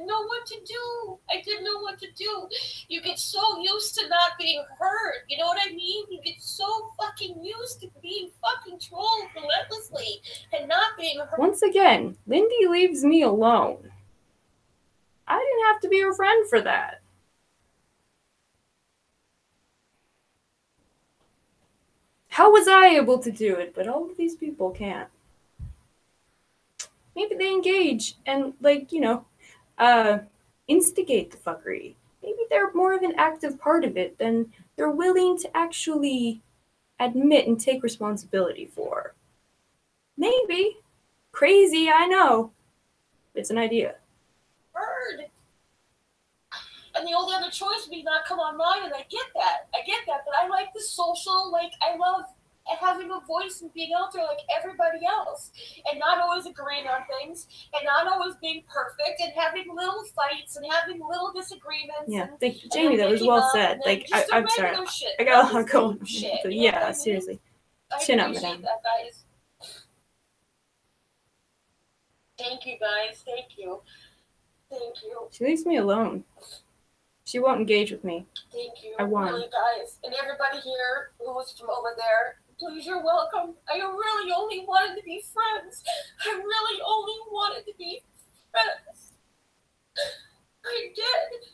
know what to do. I didn't know what to do. You get so used to not being heard. You know what I mean? You get so fucking used to being fucking trolled relentlessly and not being heard. Once again, Lindy leaves me alone. I didn't have to be her friend for that. How was I able to do it, but all of these people can't? Maybe they engage and, like, you know, instigate the fuckery. Maybe they're more of an active part of it than they're willing to actually admit and take responsibility for. Maybe. Crazy, I know. It's an idea. Heard. And the only other choice would be not come online, and I get that, but I like the social, like, I love having a voice and being out there like everybody else, and not always agreeing on things, and not always being perfect, and having little fights, and having little disagreements. Yeah, thank you, Jamie, that was well said. Like, I'm sorry, I got a lot going on. So, yeah, seriously. Chin up, madame. That, guys. Thank you, guys, thank you. Thank you. She leaves me alone. She won't engage with me. Thank you. I won. Really, guys. And everybody here who was from over there, please, you're welcome. I really only wanted to be friends. I really only wanted to be friends. I did.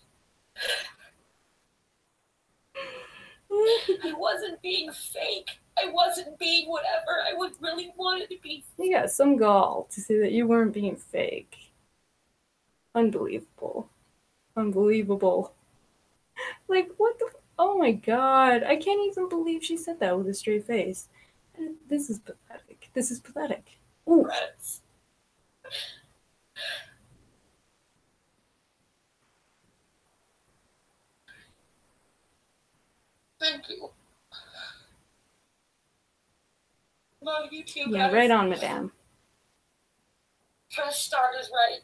I wasn't being fake. I wasn't being whatever. I would really wanted to be. You got some gall to say that you weren't being fake. Unbelievable. Unbelievable. Like, what the? Oh my god. I can't even believe she said that with a straight face. This is pathetic. This is pathetic. Ooh. Thank you. Love you too, yeah, guys. right on, madame. Fresh start is right.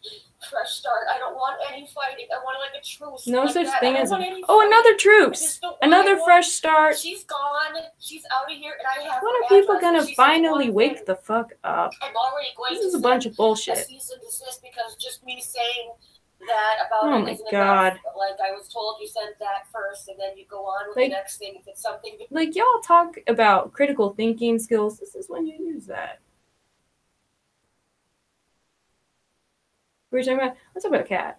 Fresh start. I don't want any fighting. I want like a truce. No like such that. thing as Oh, another truce. Another fresh start. She's gone. She's out of here, and I have. When are people gonna finally wake the fuck up? I'm already going this is a bunch of bullshit. A cease and desist because just me saying that about oh it my isn't god. enough. Like I was told, you sent that first, and then you go on with the next thing if it's something. Like y'all talk about critical thinking skills. This is when you use that. We're talking about. Let's talk about Cat.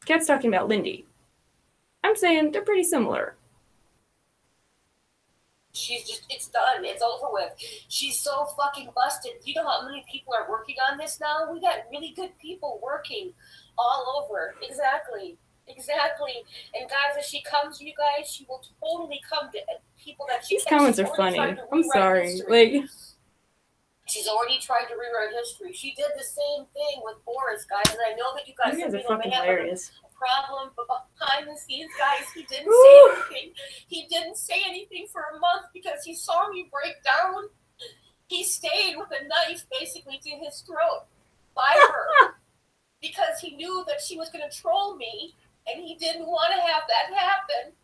Cat's talking about Lindy. I'm saying they're pretty similar. She's just, it's done. It's over with. She's so fucking busted. You know how many people are working on this now? We got really good people working all over. Exactly. And guys, if she comes to you guys, she will totally come to people that she. These comments are funny. I'm sorry. History. Like, she's already tried to rewrite history. She did the same thing with Boris, guys, and I know that you guys are fucking hilarious. Problem, but behind the scenes, guys, he didn't say anything. He didn't say anything for a month because he saw me break down. He stayed with a knife basically to his throat by her because he knew that she was going to troll me, and he didn't want to have that happen.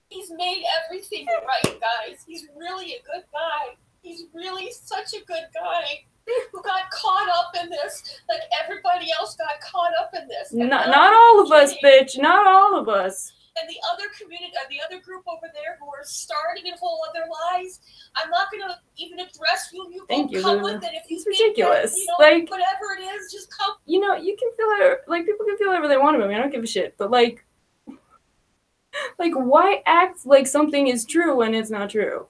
He's made everything right, guys. He's really a good guy. He's really such a good guy who got caught up in this, like everybody else got caught up in this. Not all of us, bitch. Not all of us. And the other community, the other group over there who are starting a whole other lies, I'm not going to even address you. You Thank you, come Luna. with it if you it's think ridiculous. That, you know, like whatever it is, just come. You know, you can feel it. Like people can feel whatever they want about me. I don't give a shit. But like why act like something is true when it's not true?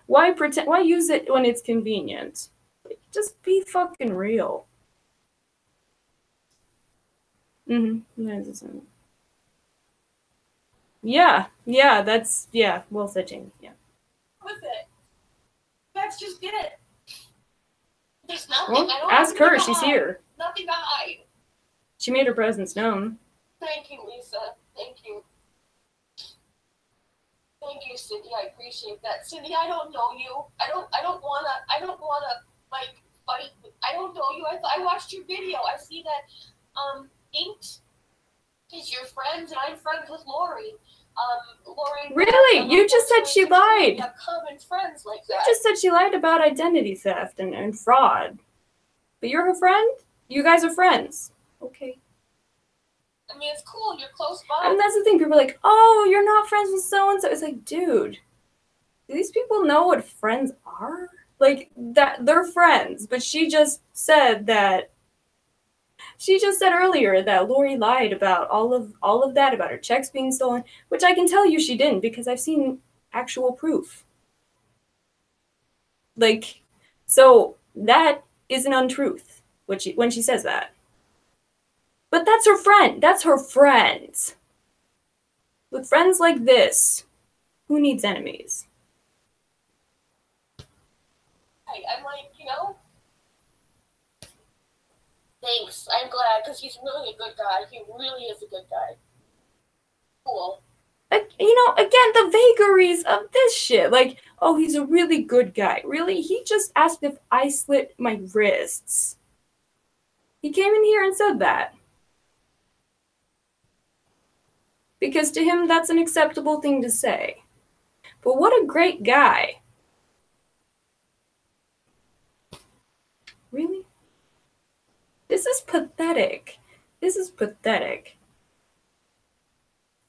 Why pretend? Why use it when it's convenient? Like, just be fucking real. Yeah, that's well said, Jamie. Yeah. With it. That's just it. There's nothing. Well, ask her. She's here. Nothing to hide. She made her presence known. Thank you, Lisa. Thank you. Thank you, Cindy. I appreciate that. Cindy, I don't know you. I don't wanna like fight. I don't know you. I watched your video. I see that Inked is your friend, and I'm friends with Lori. Lori. Really? You just said she lied. We have common friends like that. You just said she lied about identity theft and fraud. But you're her friend? You guys are friends. Okay. I mean, it's cool. You're close by. And that's the thing. People are like, oh, you're not friends with so-and-so. It's like, dude, do these people know what friends are? Like, that they're friends. But she just said earlier that Lori lied about all of that, about her checks being stolen, which I can tell you she didn't because I've seen actual proof. Like, so that is an untruth when she says that. But that's her friend. That's her friends. With friends like this, who needs enemies? I'm like, you know, thanks. I'm glad because he's really a good guy. He really is a good guy. Cool. You know, again, the vagaries of this shit. Like, oh, he's a really good guy. Really? He just asked if I slit my wrists. He came in here and said that. Because to him, that's an acceptable thing to say. But what a great guy. Really? This is pathetic. This is pathetic.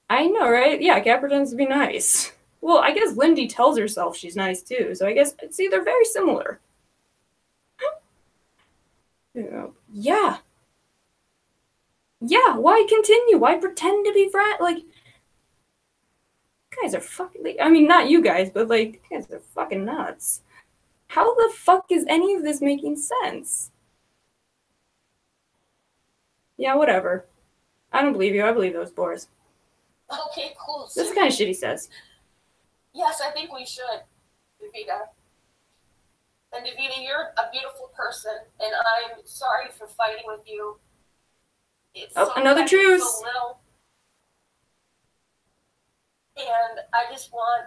I know, right? Yeah, Kat pretends to be nice. Well, I guess Lindy tells herself she's nice too, so I guess, see, they're very similar. Yeah. Yeah, why continue? Why pretend to be friends? Like, you guys are fucking, I mean, not you guys, but like, you guys are fucking nuts. How the fuck is any of this making sense? Yeah, whatever. I don't believe you. I believe those boars. Okay, cool. That's the kind of shit he says. Yes, I think we should, Davida. And Davida, you're a beautiful person, and I'm sorry for fighting with you. It's oh, another truce. So little, and I just want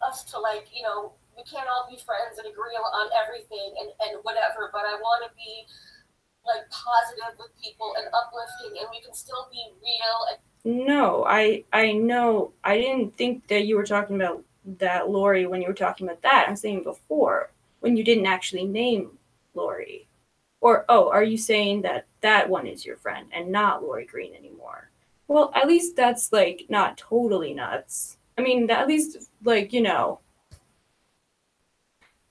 us to, like, you know, we can't all be friends and agree on everything and whatever, but I want to be like positive with people and uplifting, and we can still be real. No, I know. I didn't think that you were talking about that Lori when you were talking about that. I'm saying before, when you didn't actually name Lori. Or, oh, are you saying that that one is your friend and not Lori Green anymore? Well, at least that's, like, not totally nuts. I mean, at least, like, you know.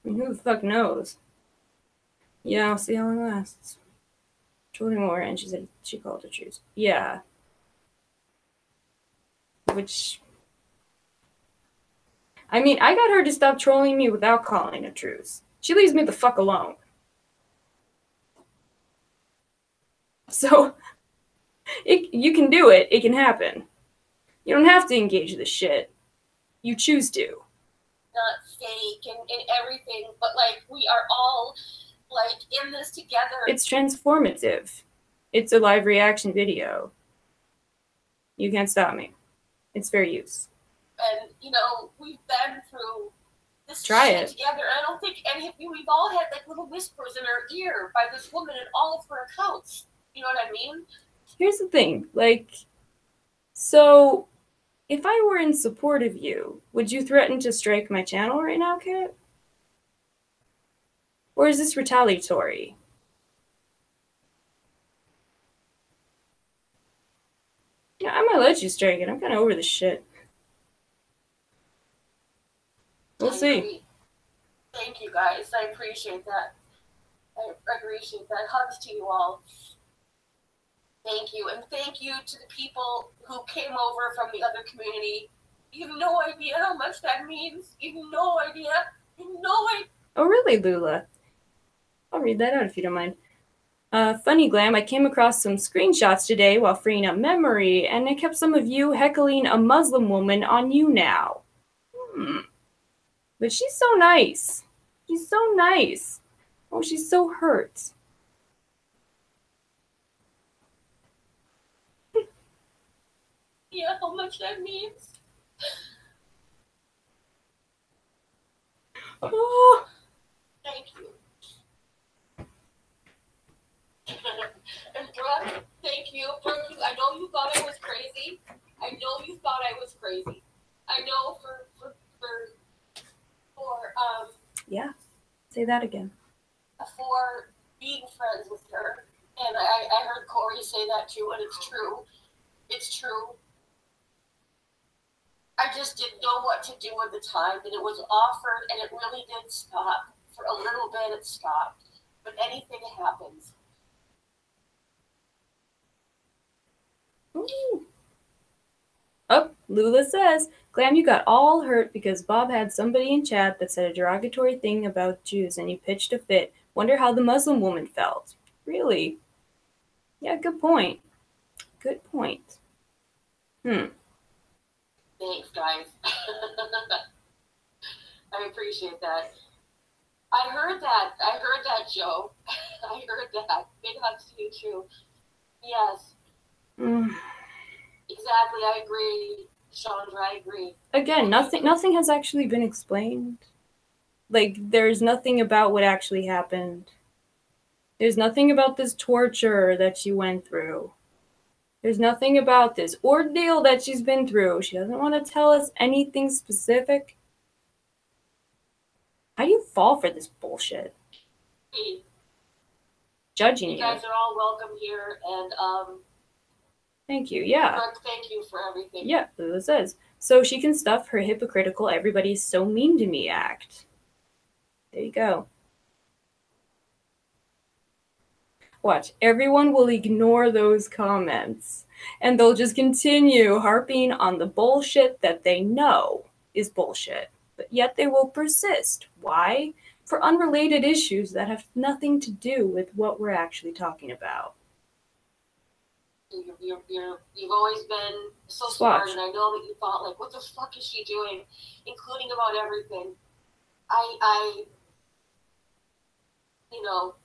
I mean, who the fuck knows? Yeah, I'll see how long it lasts. Trolling more, and she said she called it truce. Yeah. Which, I mean, I got her to stop trolling me without calling a truce. She leaves me the fuck alone. So, you can do it. It can happen. You don't have to engage this shit. You choose to. Not fake and everything, but, like, we are all, like, in this together. It's transformative. It's a live reaction video. You can't stop me. It's fair use. And, you know, we've been through this Try shit it together. And I don't think any of you, we've all had, like, little whispers in our ear by this woman in all of her accounts. You know what I mean? Here's the thing. Like, so, if I were in support of you, would you threaten to strike my channel right now, Kit? Or is this retaliatory? Yeah, I might let you strike it. I'm kind of over this shit. We'll see. Thank you, guys. I appreciate that. I appreciate that. Hugs to you all. Thank you. And thank you to the people who came over from the other community. You have no idea how much that means. You have no idea. You have no idea. Oh, really, Lula? I'll read that out if you don't mind. Funny Glam, I came across some screenshots today while freeing up memory, and I kept some of you heckling a Muslim woman on you now. But she's so nice. She's so nice. Oh, she's so hurt. Yeah, how much that means. Oh. Thank you. And Brooke, thank you. Brooke, I know you thought I was crazy. I know you thought I was crazy. I know for yeah, say that again. For being friends with her. And I heard Corey say that too, and it's true. It's true. I just didn't know what to do at the time, and it was offered, and it really did stop. For a little bit, it stopped. But anything happens. Ooh. Oh, Lula says, Glam, you got all hurt because Bob had somebody in chat that said a derogatory thing about Jews and you pitched a fit. Wonder how the Muslim woman felt. Really? Yeah, good point. Good point. Thanks, guys. I appreciate that. I heard that, Joe. I heard that. Big hugs to you, too. Yes. Exactly, I agree, Chandra, I agree. Again, nothing has actually been explained. Like, there's nothing about what actually happened. There's nothing about this torture that she went through. There's nothing about this ordeal that she's been through. She doesn't want to tell us anything specific. How do you fall for this bullshit? Judging you. You guys are all welcome here, and thank you, yeah. Brooke, thank you for everything. Yeah, Lula says. So she can stuff her hypocritical everybody's so mean to me act. There you go. Watch, everyone will ignore those comments, and they'll just continue harping on the bullshit that they know is bullshit, but yet they will persist. Why? For unrelated issues that have nothing to do with what we're actually talking about. You've always been so smart, and I know that you thought, like, what the fuck is she doing, including about everything. I you know,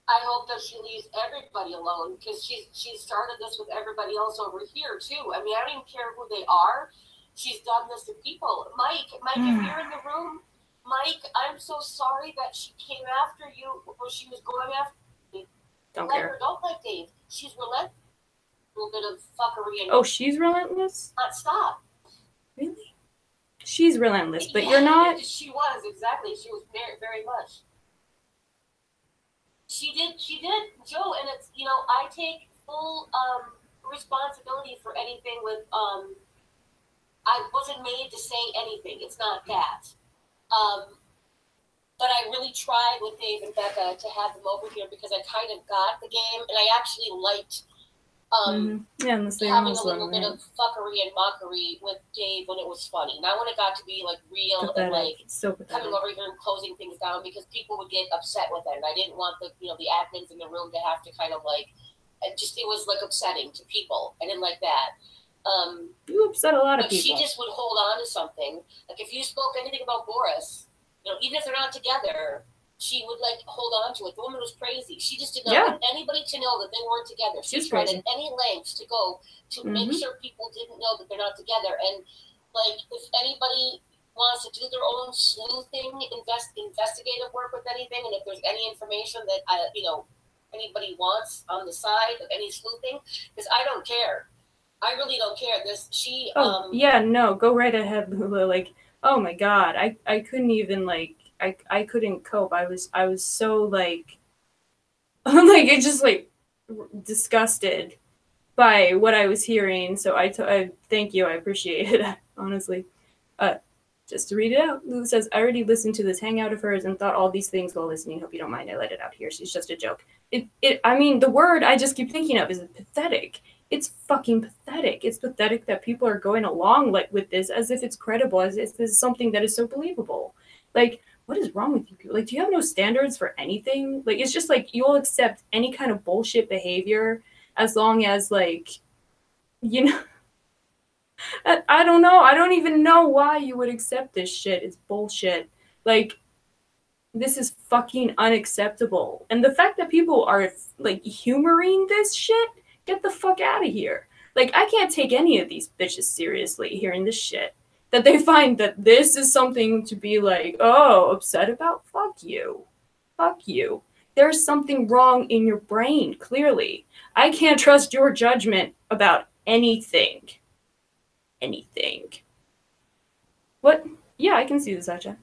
I hope that she leaves everybody alone, because she started this with everybody else over here too. I mean, I don't even care who they are. She's done this to people. Mike, if you're in the room, Mike, I'm so sorry that she came after you, or she was going after me. Don't care. Her, don't let Dave. She's relentless. A little bit of fuckery. And oh, she's relentless? Not stop. Really? She's relentless, but you're not? She was, exactly. She was very, very much. She did, Joe, and it's, I take full responsibility for anything with, I wasn't made to say anything. It's not that. But I really tried with Dave and Becca to have them over here, because I kind of got the game, and I actually liked having a little bit of fuckery and mockery with Dave when it was funny. Not when it got to be like real and like coming over here and closing things down, because people would get upset with it, and I didn't want the admins in the room to have to kind of like, it was like upsetting to people. I didn't like that. You upset a lot of people. She just would hold on to something. Like if you spoke anything about Boris, even if they're not together, she would like hold on to it. The woman was crazy. She just did not want anybody to know that they weren't together. She tried at any lengths to go to make sure people didn't know that they're not together. And like, if anybody wants to do their own sleuthing, investigative work with anything, and if there's any information that anybody wants on the side of any sleuthing, because I don't care. I really don't care. Go right ahead, Lula. Like, oh my god, I couldn't even like. I couldn't cope. I was so like like it just like disgusted by what I was hearing. So I thank you. I appreciate it, honestly. Just to read it out, Lulu says, I already listened to this hangout of hers and thought all these things while listening. Hope you don't mind. I let it out here. She's just a joke. I mean, the word I just keep thinking of is pathetic. It's fucking pathetic. It's pathetic that people are going along like with this as if it's credible, as if this is something that is so believable. Like, what is wrong with you people? Like, do you have no standards for anything? Like, it's just like you'll accept any kind of bullshit behavior as long as, like, I don't know. I don't even know why you would accept this shit. It's bullshit. Like, this is fucking unacceptable. And the fact that people are, like, humoring this shit, get the fuck out of here. Like, I can't take any of these bitches seriously hearing this shit. That they find that this is something to be like, oh, upset about? Fuck you. Fuck you. There's something wrong in your brain, clearly. I can't trust your judgment about anything. Anything. What? Yeah, I can see this, Acha.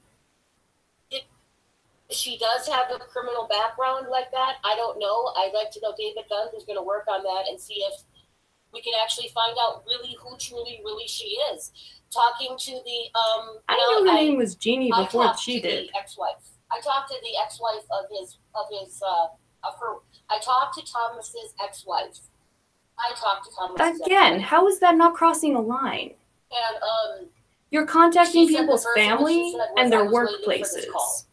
She does have a criminal background like that. I don't know. I'd like to know David Dunn, who's going to work on that and see if we can actually find out really who truly, really she is. Talking to the I knew her name was Jeannie before she did. The ex-wife. I talked to the ex-wife of her. I talked to Thomas's ex-wife. Again, how is that not crossing a line? And you're contacting people's family and their workplaces.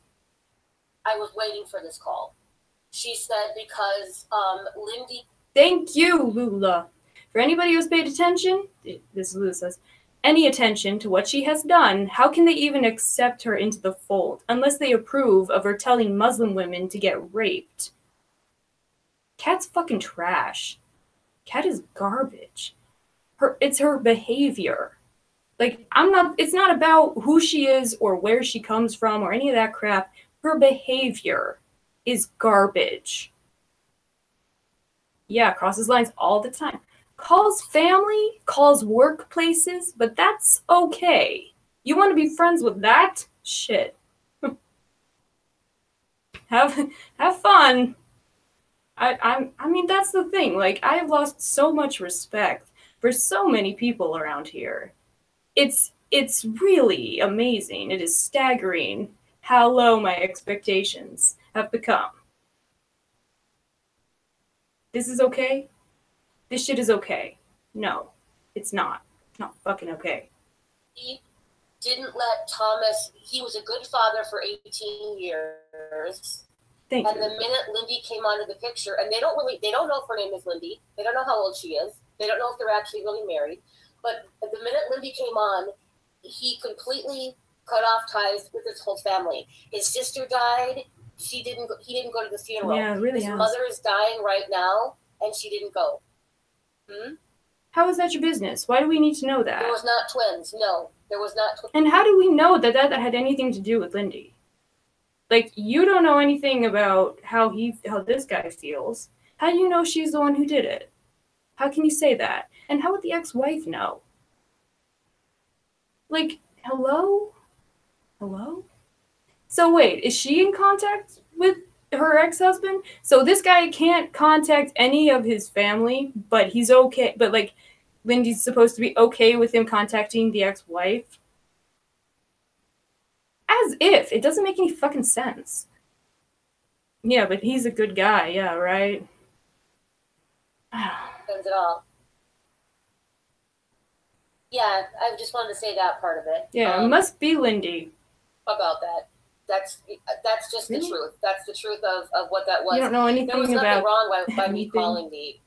I was waiting for this call. She said because Lindy. Thank you, Lula. For anybody who's paid attention, this Lula says, any attention to what she has done, how can they even accept her into the fold unless they approve of her telling Muslim women to get raped? Kat's fucking trash. Kat is garbage. It's her behavior. Like, it's not about who she is or where she comes from or any of that crap. Her behavior is garbage. Yeah, crosses lines all the time. Calls family, calls workplaces, but that's okay. You want to be friends with that? Shit. Have fun. I mean, that's the thing. Like, I've lost so much respect for so many people around here. It's really amazing. It is staggering how low my expectations have become. This is okay? This shit is okay. No, it's not. It's not fucking okay. He didn't let Thomas, he was a good father for 18 years. Thank and you. the minute Lindy came onto the picture, and they don't know if her name is Lindy. They don't know how old she is. They don't know if they're actually really married. But the minute Lindy came on, he completely cut off ties with his whole family. His sister died. He didn't go to the funeral. Yeah, it really His has. mother is dying right now, and she didn't go. How is that your business? Why do we need to know that? There was not twins. No, there was not twins. And how do we know that had anything to do with Lindy? Like, you don't know anything about how this guy feels. How do you know she's the one who did it? How can you say that? And how would the ex-wife know? Like, hello? Hello? So wait, is she in contact with her ex-husband? So this guy can't contact any of his family, but he's okay. But, like, Lindy's supposed to be okay with him contacting the ex-wife? As if. It doesn't make any fucking sense. Yeah, but he's a good guy. Yeah, right? Depends at all. Yeah, I just wanted to say that part of it. Yeah, it must be Lindy. About that. That's just really? The truth. That's the truth of what that was. You don't know anything about. There was nothing wrong by me calling the.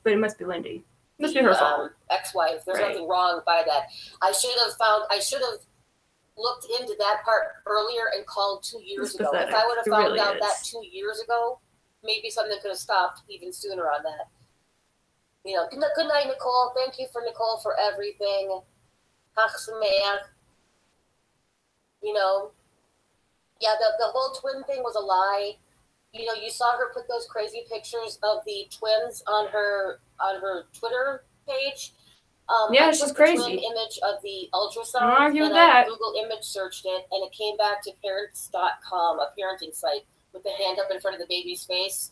But it must be Lindy. It must be her fault. Ex-wife. There's nothing wrong by that. I should have looked into that part earlier and called 2 years ago. If I would have found out that 2 years ago, maybe something could have stopped even sooner on that. You know, good night, Nicole. Thank you for Nicole for everything. You know, yeah, the whole twin thing was a lie. You know, you saw her put those crazy pictures of the twins on her Twitter page. Yeah, she's crazy. Twin image of the ultrasound. I don't argue with that. I Google image searched it, and it came back to parents.com, a parenting site, with the hand up in front of the baby's face.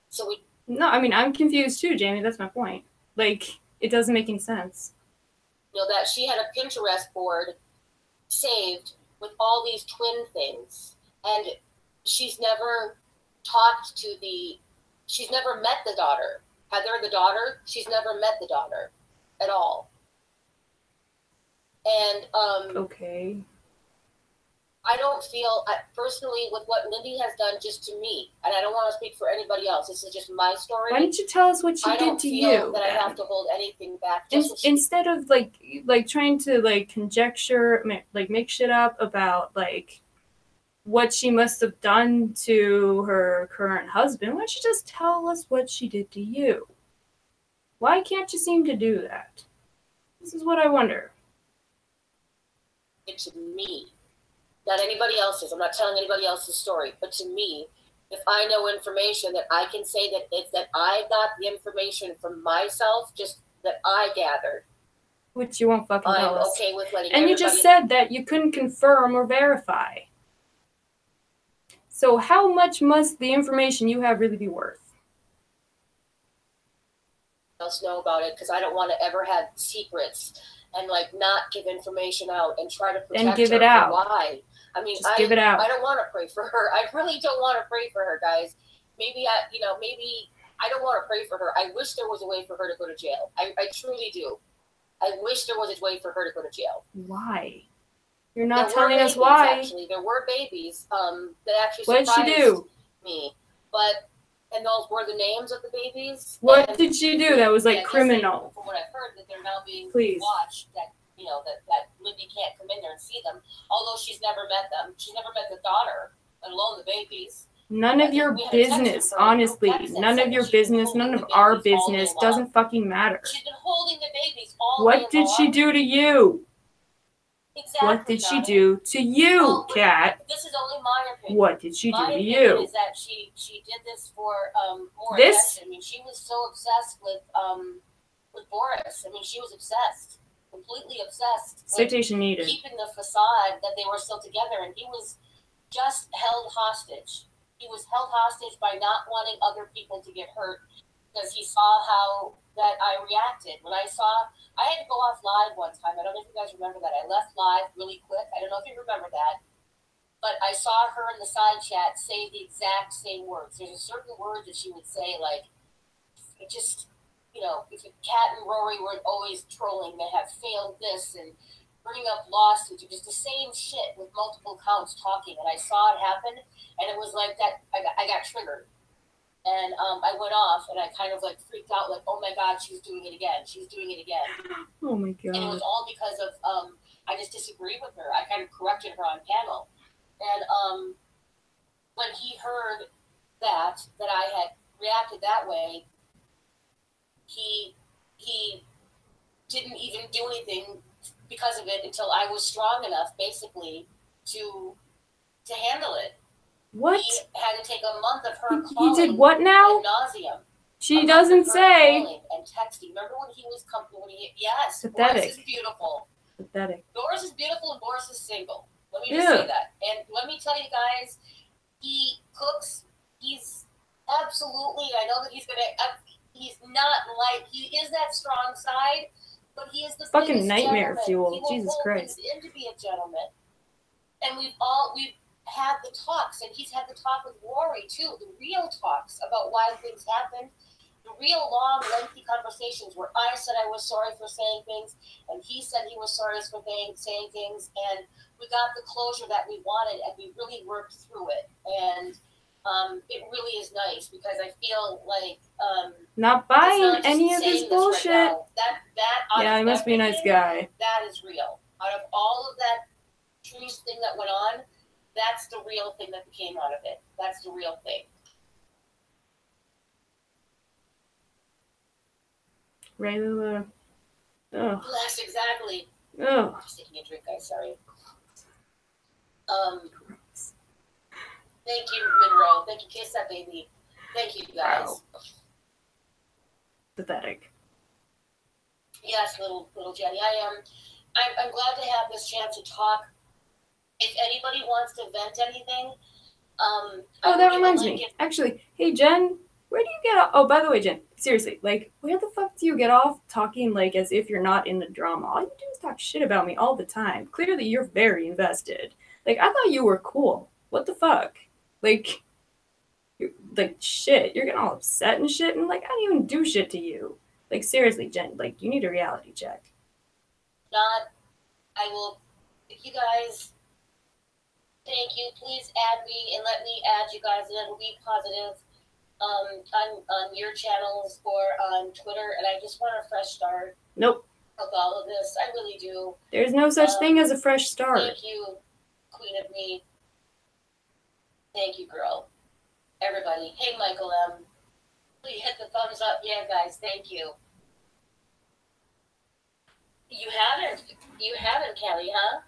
So we. No, I mean, I'm confused too, Jamie. That's my point. Like, it doesn't make any sense. You know, that she had a Pinterest board saved with all these twin things, and she's never she's never met the daughter. Heather, the daughter, she's never met the daughter at all. And okay. I don't feel, personally, with what Lindy has done just to me, and I don't want to speak for anybody else, this is just my story. Why didn't you tell us what she did to you? I don't feel that I have to hold anything back. Instead of, like trying to, like, conjecture, like, make shit up about, like, what she must have done to her current husband, why don't you just tell us what she did to you? Why can't you seem to do that? This is what I wonder. To me. Not anybody else's. I'm not telling anybody else's story. But to me, if I know information that I can say that it's that I got the information from myself, just that I gathered. Which you won't fucking tell us. I'm okay with letting And you just said that you couldn't confirm or verify. So how much must the information you have really be worth? Else know about it, because I don't want to ever have secrets and like not give information out and try to protect and give her. It out. Why? I mean, give it out. I don't want to pray for her. I really don't want to pray for her, guys. Maybe I don't want to pray for her. I wish there was a way for her to go to jail. I truly do. I wish there was a way for her to go to jail. Why? You're not telling us why. Actually, there were babies that actually surprised what did she do? Me. And those were the names of the babies. What did she do that was like criminal? From what I've heard, that they're now being Please. watched. That that Lindy can't come in there and see them. Although she's never met them. She's never met the daughter, let alone the babies. None of your business, honestly. None of your business, none of our business. Doesn't fucking matter. She's been holding the babies all What did she do to you? Exactly, what did she do to you, Kat? This is only my opinion. What did she do to you? My opinion is that she did this for more attention. I mean, she was so obsessed with Boris. I mean, she was obsessed, completely obsessed. Citation needed. Keeping the facade that they were still together, and he was just held hostage. He was held hostage by not wanting other people to get hurt because he saw how that I reacted when I had to go off live one time. I don't know if you guys remember that. I left live really quick. I don't know if you remember that. But I saw her in the side chat say the exact same words. There's a certain word that she would say, like, it just, if Kat and Rory were always trolling, they have failed this, and bringing up lawsuits. It was the same shit with multiple counts talking, and I saw it happen, and it was like that. I got triggered, and I went off, and I kind of like freaked out, like, oh my god, she's doing it again. She's doing it again. Oh my god. And it was all because of I just disagreed with her. I kind of corrected her on panel, and when he heard that I had reacted that way, he didn't even do anything because of it until I was strong enough, basically, to handle it. What? He had to take a month of her He calling. did what now? Ad nauseum. She doesn't say. And texting. Remember when he was comfortable? Yes. Pathetic. Boris is beautiful. Pathetic. Boris is beautiful and Boris is single. Let me just Ew. say that. And let me tell you guys, he cooks. He's absolutely. I know that he's not like, he is that strong side, but he is the fucking nightmare gentleman. fuel. He will Jesus hold Christ. things in to be a gentleman. And we've had the talks, and he's had the talk with Rory too, the real talks about why things happened, the real long, lengthy conversations where I said I was sorry for saying things, and he said he was sorry for saying things, and we got the closure that we wanted, and we really worked through it. And it really is nice, because I feel like not buying any of his bullshit. Right, yeah, he must be a nice guy. That is real. Out of all of that truth thing that went on, that's the real thing that came out of it. That's the real thing. Right, oh. Yes, exactly. Oh. Just taking a drink, guys. Sorry. Thank you, Monroe. Thank you, Kiss That Baby. Thank you, guys. Wow. Pathetic. Yes, little Jenny. I'm glad to have this chance to talk. If anybody wants to vent anything, that reminds me. Actually, hey Jen, where do you get off? Oh, by the way, Jen, seriously, like, where the fuck do you get off talking like as if you're not in the drama? All you do is talk shit about me all the time. Clearly, you're very invested. Like, I thought you were cool. What the fuck? Like, shit, you're getting all upset and shit, and like, I didn't even do shit to you. Like, seriously, Jen, like, you need a reality check. I will, if you guys, thank you, please add me and let me add you guys in. Be positive on your channels or on Twitter, and I just want a fresh start. Nope. Of all of this, I really do. There's no such thing as a fresh start. Thank you, Queen of Me. Thank you, girl. Everybody. Hey, Michael M. Please hit the thumbs up. Yeah, guys, thank you. You haven't, Kelly, huh?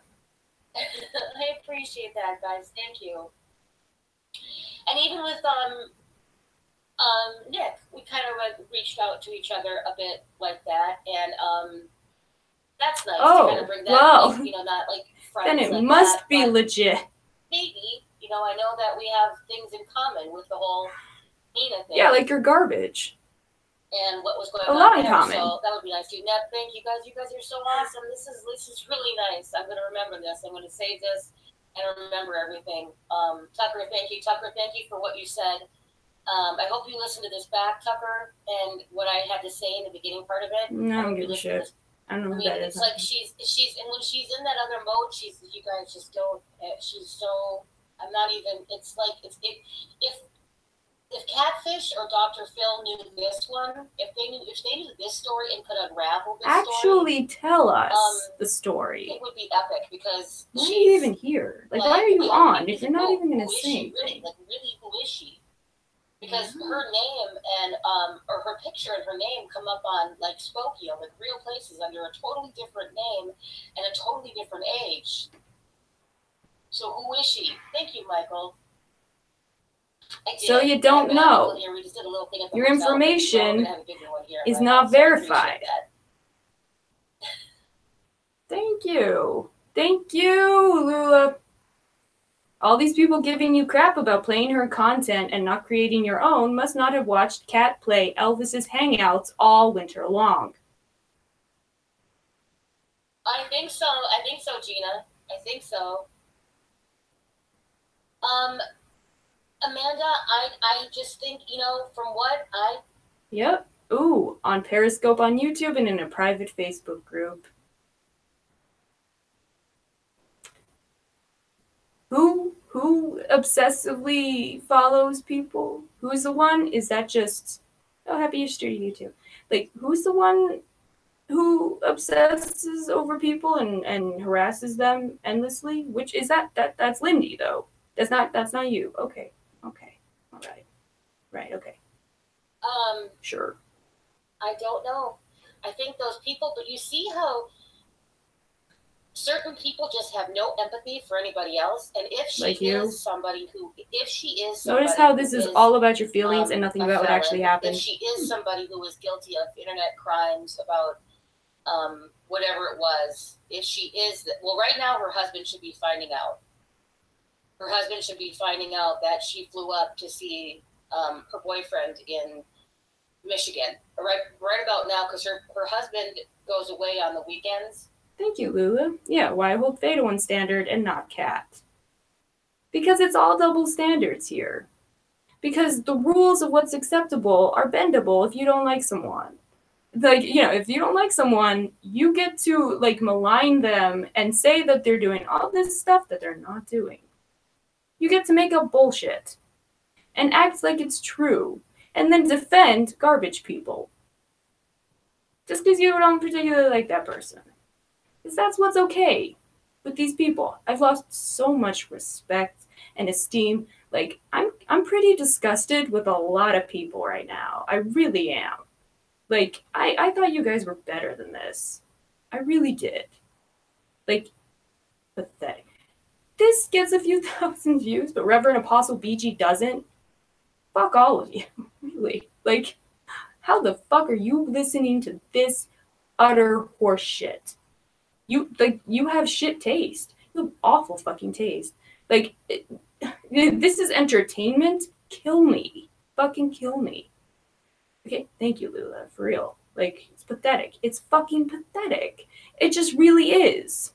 I appreciate that, guys. Thank you. And even with Nick, we kind of like reached out to each other a bit like that, and that's nice to kind of bring that. Well, like, not like friends. Then it like must that, be legit. Maybe, I know that we have things in common with the whole Nina thing. Yeah, like you're garbage. And what was going on there. Common. So that would be nice too. Neb, thank you guys. You guys are so awesome. This is really nice. I'm gonna remember this. I'm gonna save this and remember everything. Tucker, thank you. Tucker, thank you for what you said. I hope you listen to this back, Tucker, and what I had to say in the beginning part of it. No, I don't give a shit. I don't know who that is. It's like she's and when she's in that other mode, you guys just don't. She's so. I'm not even. It's like if Catfish or Dr. Phil knew this one, if they knew this story and could unravel this story, tell us the story. It would be epic, because why are you even here? Like, why are you on if you're not even going to say anything? Really, who is she? Because her name and or her picture and her name come up on like Spokio, like real places, under a totally different name and a totally different age. So who is she? Thank you, Michael. So you don't know. Your information is not verified. Thank you. Thank you, Lula. All these people giving you crap about playing her content and not creating your own must not have watched Kat play Elvis's Hangouts all winter long. I think so, Gina. I think so. Amanda, I just think, from what I... Yep. Ooh, on Periscope on YouTube and in a private Facebook group. Who obsessively follows people? Who's the one? Is that just, oh, happy Easter to you too? Like, who's the one who obsesses over people and harasses them endlessly? Which is that's Lindy though. That's not you. Okay. Okay. All right. Right, okay. Sure. I don't know. I think those people, but you see how certain people just have no empathy for anybody else, and if she Like is somebody who, notice how this is all about your feelings and nothing about what actually happened. If she is somebody who is guilty of internet crimes about whatever it was, if she is, well, right now her husband should be finding out. Her husband should be finding out that she flew up to see her boyfriend in Michigan, right about now, because her husband goes away on the weekends. Thank you, Lula. Yeah, why hold Faye to one standard and not Cat? Because it's all double standards here. Because the rules of what's acceptable are bendable if you don't like someone. Like, you know, if you don't like someone, you get to, like, malign them and say that they're doing all this stuff that they're not doing. You get to make up bullshit and act like it's true and then defend garbage people. Just because you don't particularly like that person. Because that's what's okay with these people. I've lost so much respect and esteem. Like, I'm pretty disgusted with a lot of people right now. I really am. Like, I thought you guys were better than this. I really did. Like, pathetic. This gets a few thousand views, but Reverend Apostle BG doesn't. Fuck all of you. Really. Like, how the fuck are you listening to this utter horseshit? You have shit taste. You have awful fucking taste. Like, this is entertainment. Kill me. Fucking kill me. Okay, thank you, Lula. For real. Like, it's pathetic. It's fucking pathetic. It just really is.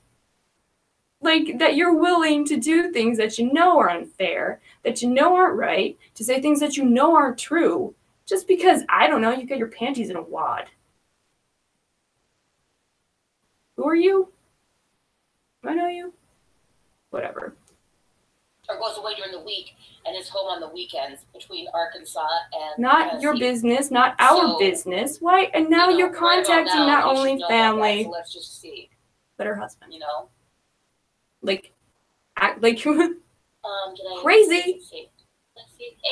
Like, that you're willing to do things that you know are unfair, that you know aren't right, to say things that you know aren't true, just because, I don't know, you got your panties in a wad. Who are you? Do I know you? Whatever. Or goes away during the week and is home on the weekends between Arkansas and not Tennessee. Your business, not our business. Why? And now you're contacting right not only family, so let's just see, but her husband. You know, like, act like crazy.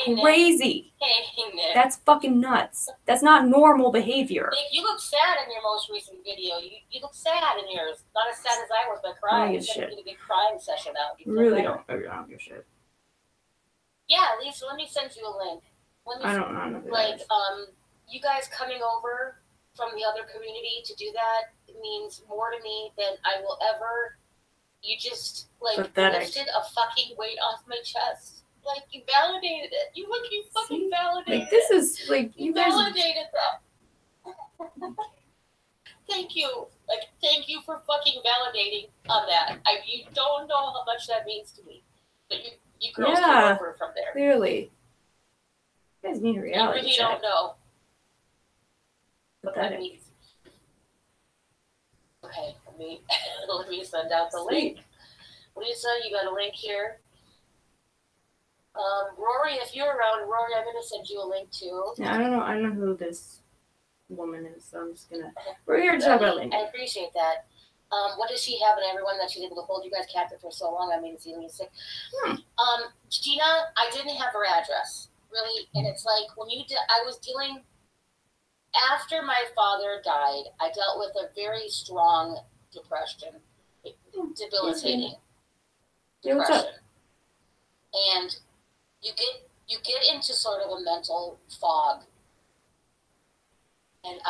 Hey, crazy. Hey, Nick. That's fucking nuts. That's not normal behavior. Nick, you look sad in your most recent video. You look sad in yours. Not as sad as I was by crying. You should have a big crying session out. I don't give a shit. Yeah, Lisa, let me send you a link. I don't know. Like, you guys coming over from the other community to do that means more to me than I will ever. You just, like, lifted a fucking weight off my chest. Like, you validated it. You fucking validated like, this is, like, you validated that. Thank you. Like, thank you for fucking validating on that. You don't know how much that means to me. But you girls came over from there. Clearly. You guys need a reality You really check. don't know what that means. Okay, let me send out the link. Lisa, you got a link here. Rory, if you're around, Rory, I'm gonna send you a link too. Yeah, I don't know who this woman is, so I'm just gonna. We're here to talk about Lindy. I appreciate that. What does she have in everyone that she's able to hold you guys captive for so long? I mean, it's even sick. Gina, I didn't have her address really, and it's like when I was dealing after my father died. I dealt with a very strong depression, debilitating depression, and you get into sort of a mental fog, and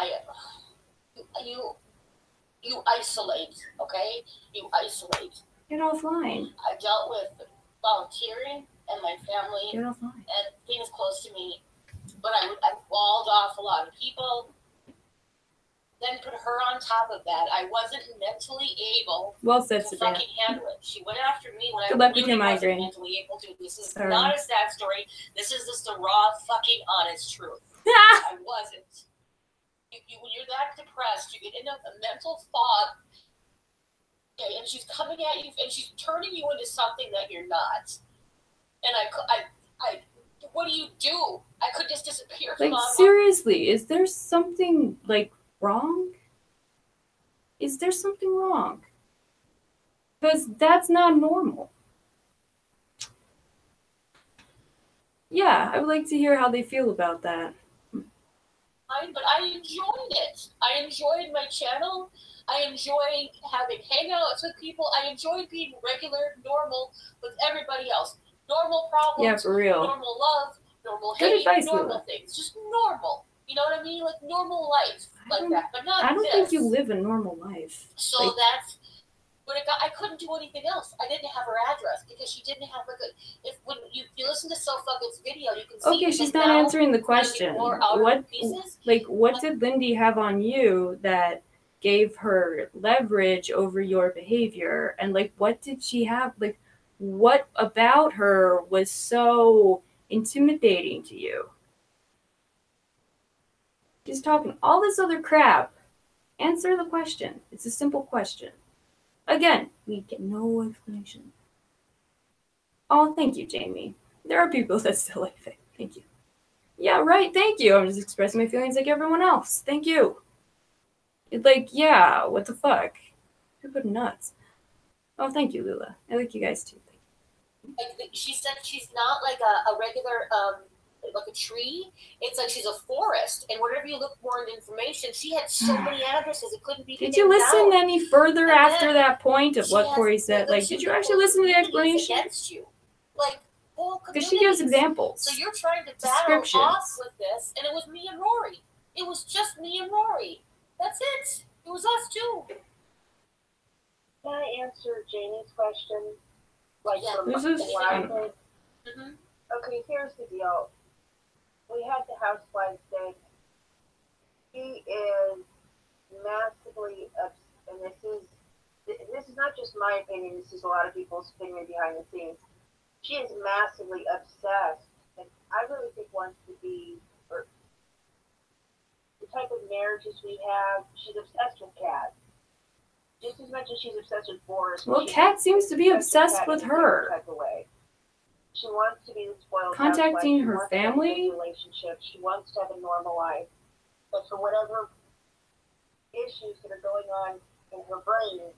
you isolate, okay? You isolate. Get offline. I dealt with volunteering and my family Get offline. and things close to me, but I walled off a lot of people. Then put her on top of that. I wasn't mentally able to fucking handle it. She went after me when I really wasn't mentally able to. This is not a sad story. This is just the raw, fucking honest truth. I wasn't. When you're that depressed, you get into a mental fog. Okay, and she's coming at you, and she's turning you into something that you're not. And what do you do? I could just disappear from Like, online. seriously, is there something, like, wrong? Is there something wrong? Because that's not normal. Yeah, I would like to hear how they feel about that. But I enjoyed it. I enjoyed my channel. I enjoyed having hangouts with people. I enjoyed being regular, normal with everybody else. Normal problems, Yeah, for real. normal love, normal Good hate, advice, normal Lula. things. Just normal. You know what I mean? Like normal life, like that. But not I don't this. think you live a normal life. So like, that's when it got. I couldn't do anything else. I didn't have her address because she didn't have like a. If when you listen to Sofucket's video, you can see. Okay, she's not answering the question. What did Lindy have on you that gave her leverage over your behavior? And like, what did she have? Like, what about her was so intimidating to you? She's talking all this other crap. Answer the question. It's a simple question. Again, we get no explanation. Oh, thank you, Jamie. There are people that still like it. Thank you. Yeah, right, thank you. I'm just expressing my feelings like everyone else. Thank you. It's like, yeah, what the fuck? You're nuts. Oh, thank you, Lula. I like you guys too. Like she said, she's not like a regular like a tree. It's like she's a forest, and whenever you look more into information, she had so many addresses it couldn't be. Did you listen down. Any further and after that point of what Corey said? Like, did you actually listen to the explanation? Against you, like because she gives examples. So you're trying to battle off with this, and it was me and Rory. It was just me and Rory. That's it. It was us two. Can I answer Jamie's question? Like, yeah. Okay, here's the deal. We had the housewives thing. She is massively upset, and this is not just my opinion, this is a lot of people's opinion behind the scenes. She is massively obsessed, and I really think wants to be, or the type of marriages we have, she's obsessed with Kat. Just as much as she's obsessed with Boris. Well, Kat seems to be obsessed with her. Type of way. She wants to be the spoiled contacting her family. Relationship. She wants to have a normal life, but for whatever issues that are going on in her brain,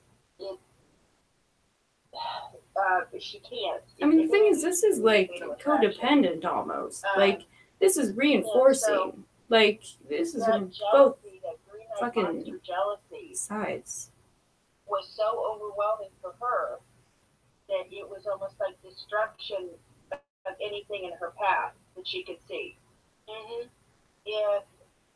she can't. I mean, the thing is, this is like codependent almost. Like, this is reinforcing. Yeah, so like, this is on both fucking sides. Was so overwhelming for her that it was almost like destruction of anything in her path that she could see. Mm-hmm.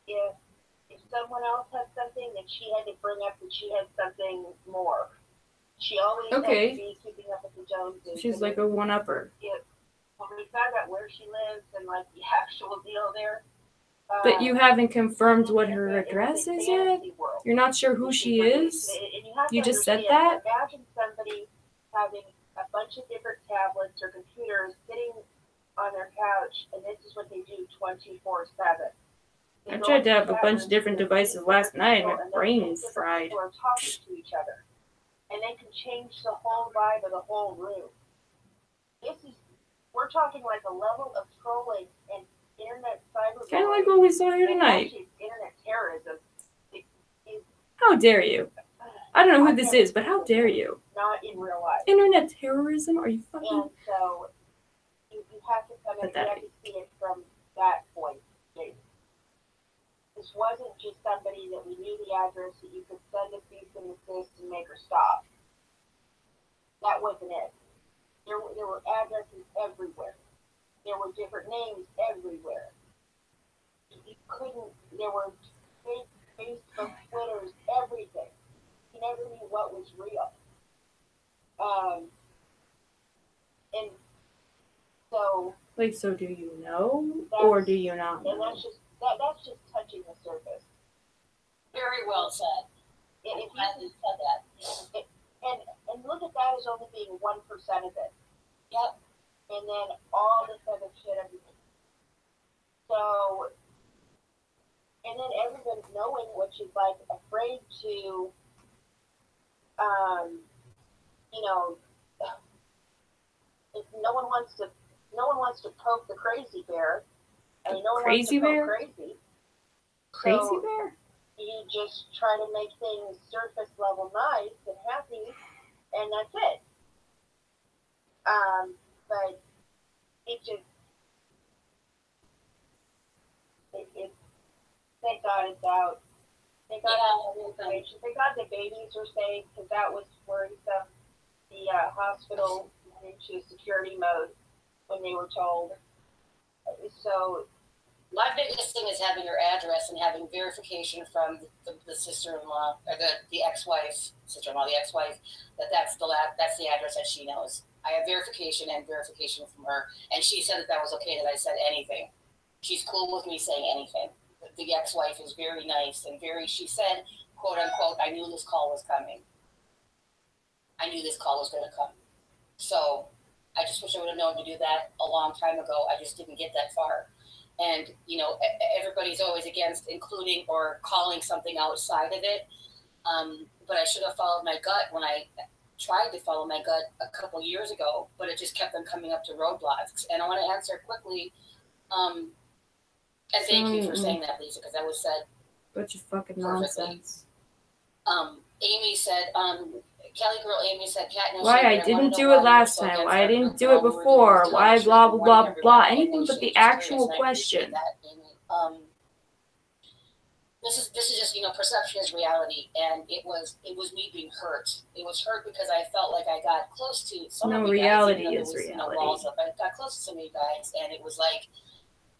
If someone else had something, then she had to bring up that she had something more. She always had to be keeping up with the Joneses. She's like a one-upper. When we found out where she lives and like the actual deal there. But you haven't confirmed what her address is yet? You're not sure who she is? You just said that? Imagine somebody having a bunch of different tablets or computers sitting on their couch, and this is what they do 24/7. I tried to have a bunch of different devices last night, and my brain's fried. People are talking to each other, and they can change the whole vibe of the whole room. We're talking like a level of trolling and internet cyber. Kind of like what we saw here tonight. Internet terrorism. How dare you? I don't know who this is, but how dare you? Not in real life. Internet terrorism? Are you fucking... And so, you have to come and you have to see it from that point. This wasn't just somebody that we knew the address that you could send a cease and desist and make her stop. That wasn't it. There were addresses everywhere. There were different names everywhere. You couldn't, there were Facebook, Twitters, everything. You never knew what was real. And so... Like, so do you know, or do you not know? And that's just touching the surface. Very well said. And if you said that. And look at that as only being 1% of it. Yep. And then all this other shit, everything. So, and then everyone's knowing what she's like, afraid to you know, no one wants to poke the crazy bear. I mean, no one wants to poke crazy. Crazy bear? You just try to make things surface level nice and happy, and that's it. But it just, thank God it's out. Thank God thank God the babies were safe, because that was worrisome. The hospital went into security mode when they were told. So my biggest thing is having your address and having verification from the sister-in-law, or the ex-wife, sister-in-law, the ex-wife, that's the address that she knows. I have verification from her, and she said that was okay that I said anything. She's cool with me saying anything. The ex-wife is very nice and she said, quote unquote, I knew this call was coming. I knew this call was going to come. So I just wish I would have known to do that a long time ago. I just didn't get that far. And, everybody's always against including or calling something outside of it. But I should have followed my gut when I tried to follow my gut a couple years ago, but it just kept on coming up to roadblocks. And I want to answer quickly. And thank you for saying that, Lisa, because that was said. Bunch of fucking nonsense. Amy said, Kelly girl Amy said, Cat, no why I didn't do it last time, why I didn't do it before, why blah blah blah blah, anything but the actual question. This is just perception is reality, and it was me being hurt. It was hurt because I felt like I got close to some of you guys. Reality is reality. I got close to some of you guys, and it was like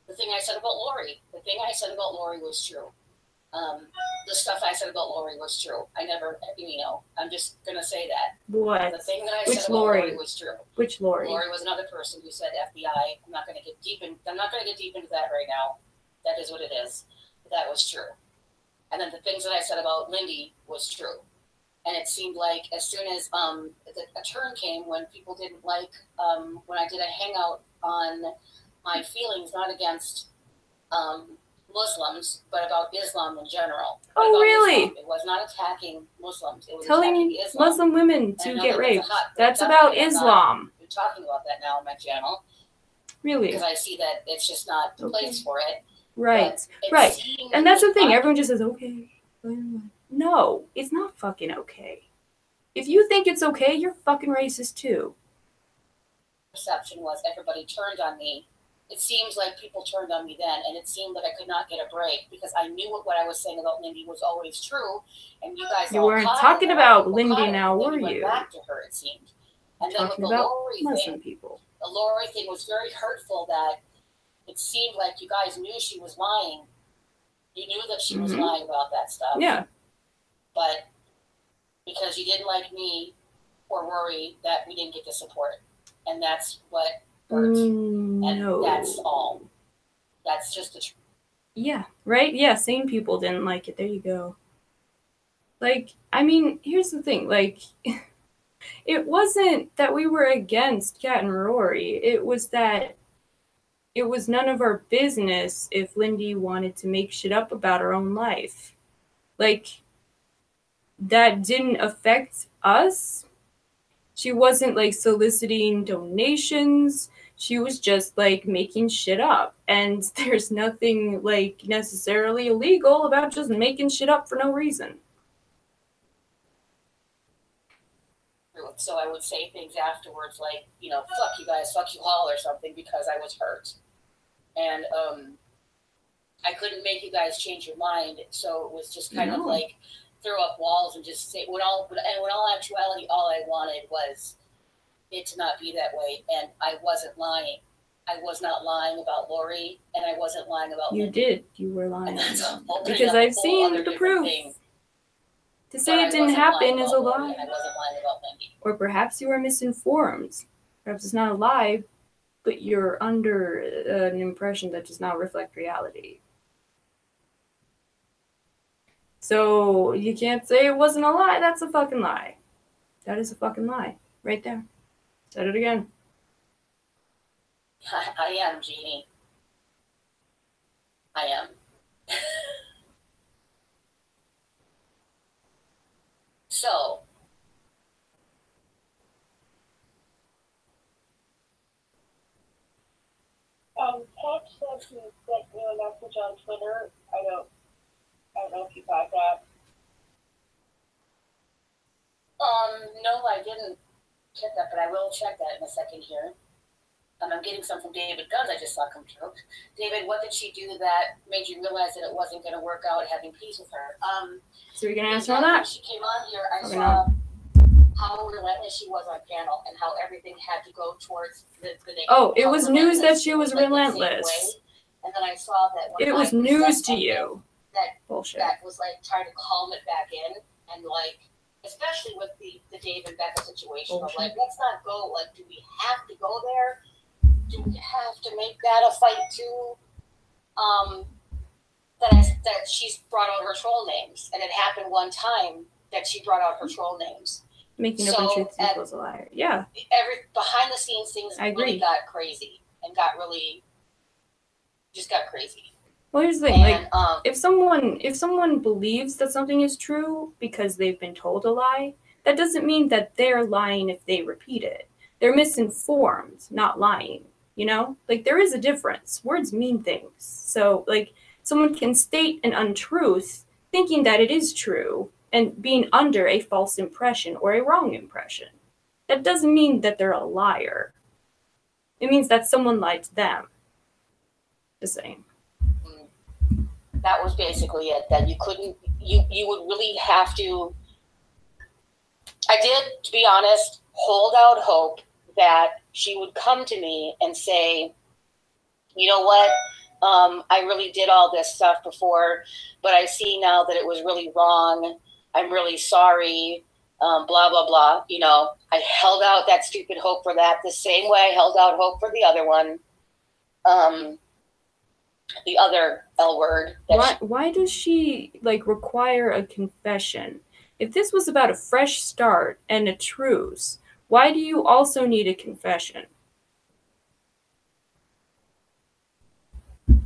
the thing I said about Lori. The thing I said about Lori was true. The stuff I said about Lori was true. I never, I'm just gonna say that. What? The thing that I said about Lori was true. Which Lori? Lori was another person who said FBI. I'm not gonna get deep into that right now. That is what it is. But that was true. And then the things that I said about Lindy was true. And it seemed like as soon as a turn came when people didn't like when I did a hangout on my feelings, not against Muslims, but about Islam in general. Oh, really? Islam. It was not attacking Muslims. It was telling attacking Islam. Muslim women to get raped. That's about Islam. I'm talking about that now on my channel. Really? Because I see that it's just not the place for it. Right, right. And that's the thing. Everyone just says, okay. No, it's not fucking okay. If you think it's okay, you're fucking racist too. Perception was everybody turned on me. It seems like people turned on me then, and it seemed that I could not get a break because I knew what I was saying about Lindy was always true, and you guys you weren't talking about Lindy now, were you? Went back to her, it seemed. And then talking with the about Lori Muslim thing, people. The Lori thing was very hurtful. That it seemed like you guys knew she was lying. You knew that she was lying about that stuff. Yeah. But because you didn't like me or worry that we didn't get the support, and that's what hurt. And that's all. That's just the truth. Yeah, right? Yeah, sane people didn't like it. There you go. Like, I mean, here's the thing. Like, it wasn't that we were against Kat and Rory. It was that it was none of our business if Lindy wanted to make shit up about her own life. Like, that didn't affect us. She wasn't, like, soliciting donations. She was just, like, making shit up. And there's nothing, like, necessarily illegal about just making shit up for no reason. So I would say things afterwards like, fuck you guys, fuck you all or something because I was hurt. And I couldn't make you guys change your mind. So it was just kind of like throw up walls and just say, when all actuality, all I wanted was it to not be that way. And I wasn't lying. I was not lying about Lori, and I wasn't lying about You Lindy. did. You were lying. Because I've seen the proof. Thing. To say it didn't happen is a lie. And I wasn't lying about Lindy. Or perhaps you were misinformed. Perhaps it's not a lie, but you're under an impression that does not reflect reality. So you can't say it wasn't a lie. That's a fucking lie. That is a fucking lie. Right there. Said it again. I am, Jeannie. I am. So, homage said he sent you a message on Twitter. I don't know if you got that. No, I didn't check that, but I will check that in a second here. I'm getting some from David Guns I just saw come through. David, what did she do that made you realize that it wasn't going to work out having peace with her? So you're going to answer on that? When she came on here, I saw how relentless she was on panel and how everything had to go towards the Oh, it was news that she was relentless. And then I saw that it was news to you. That bullshit. That was like trying to calm it back in, and like especially with the Dave and Becca situation of like, let's not go. Like, do we have to go there? Do we have to make that a fight too? That she's brought out her troll names, and it happened one time that she brought out her troll names. Making up untruths equals a liar. Yeah. Every behind the scenes things really got crazy and got crazy. Well, here's the thing. And, like, if someone believes that something is true because they've been told a lie, that doesn't mean that they're lying if they repeat it. They're misinformed, not lying. You know, like there is a difference. Words mean things. So, like, someone can state an untruth thinking that it is true and being under a false impression or a wrong impression. That doesn't mean that they're a liar. It means that someone lied to them. Just saying. That was basically it. That you would really have to. I did, to be honest, hold out hope that she would come to me and say, you know what, I really did all this stuff before, but I see now that it was really wrong. I'm really sorry, blah, blah, blah. You know, I held out that stupid hope for that the same way I held out hope for the other one. The other L word. Why does she, like, require a confession? If this was about a fresh start and a truce, why do you also need a confession?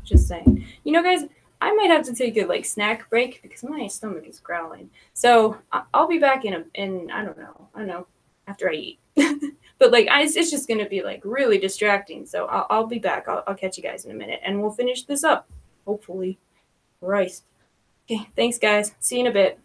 Just saying. You know, guys, I might have to take a like snack break because my stomach is growling. So I'll be back in I don't know, after I eat. But like it's just gonna be like really distracting. So I'll be back. I'll catch you guys in a minute and we'll finish this up. Hopefully. Christ. Okay, thanks guys. See you in a bit.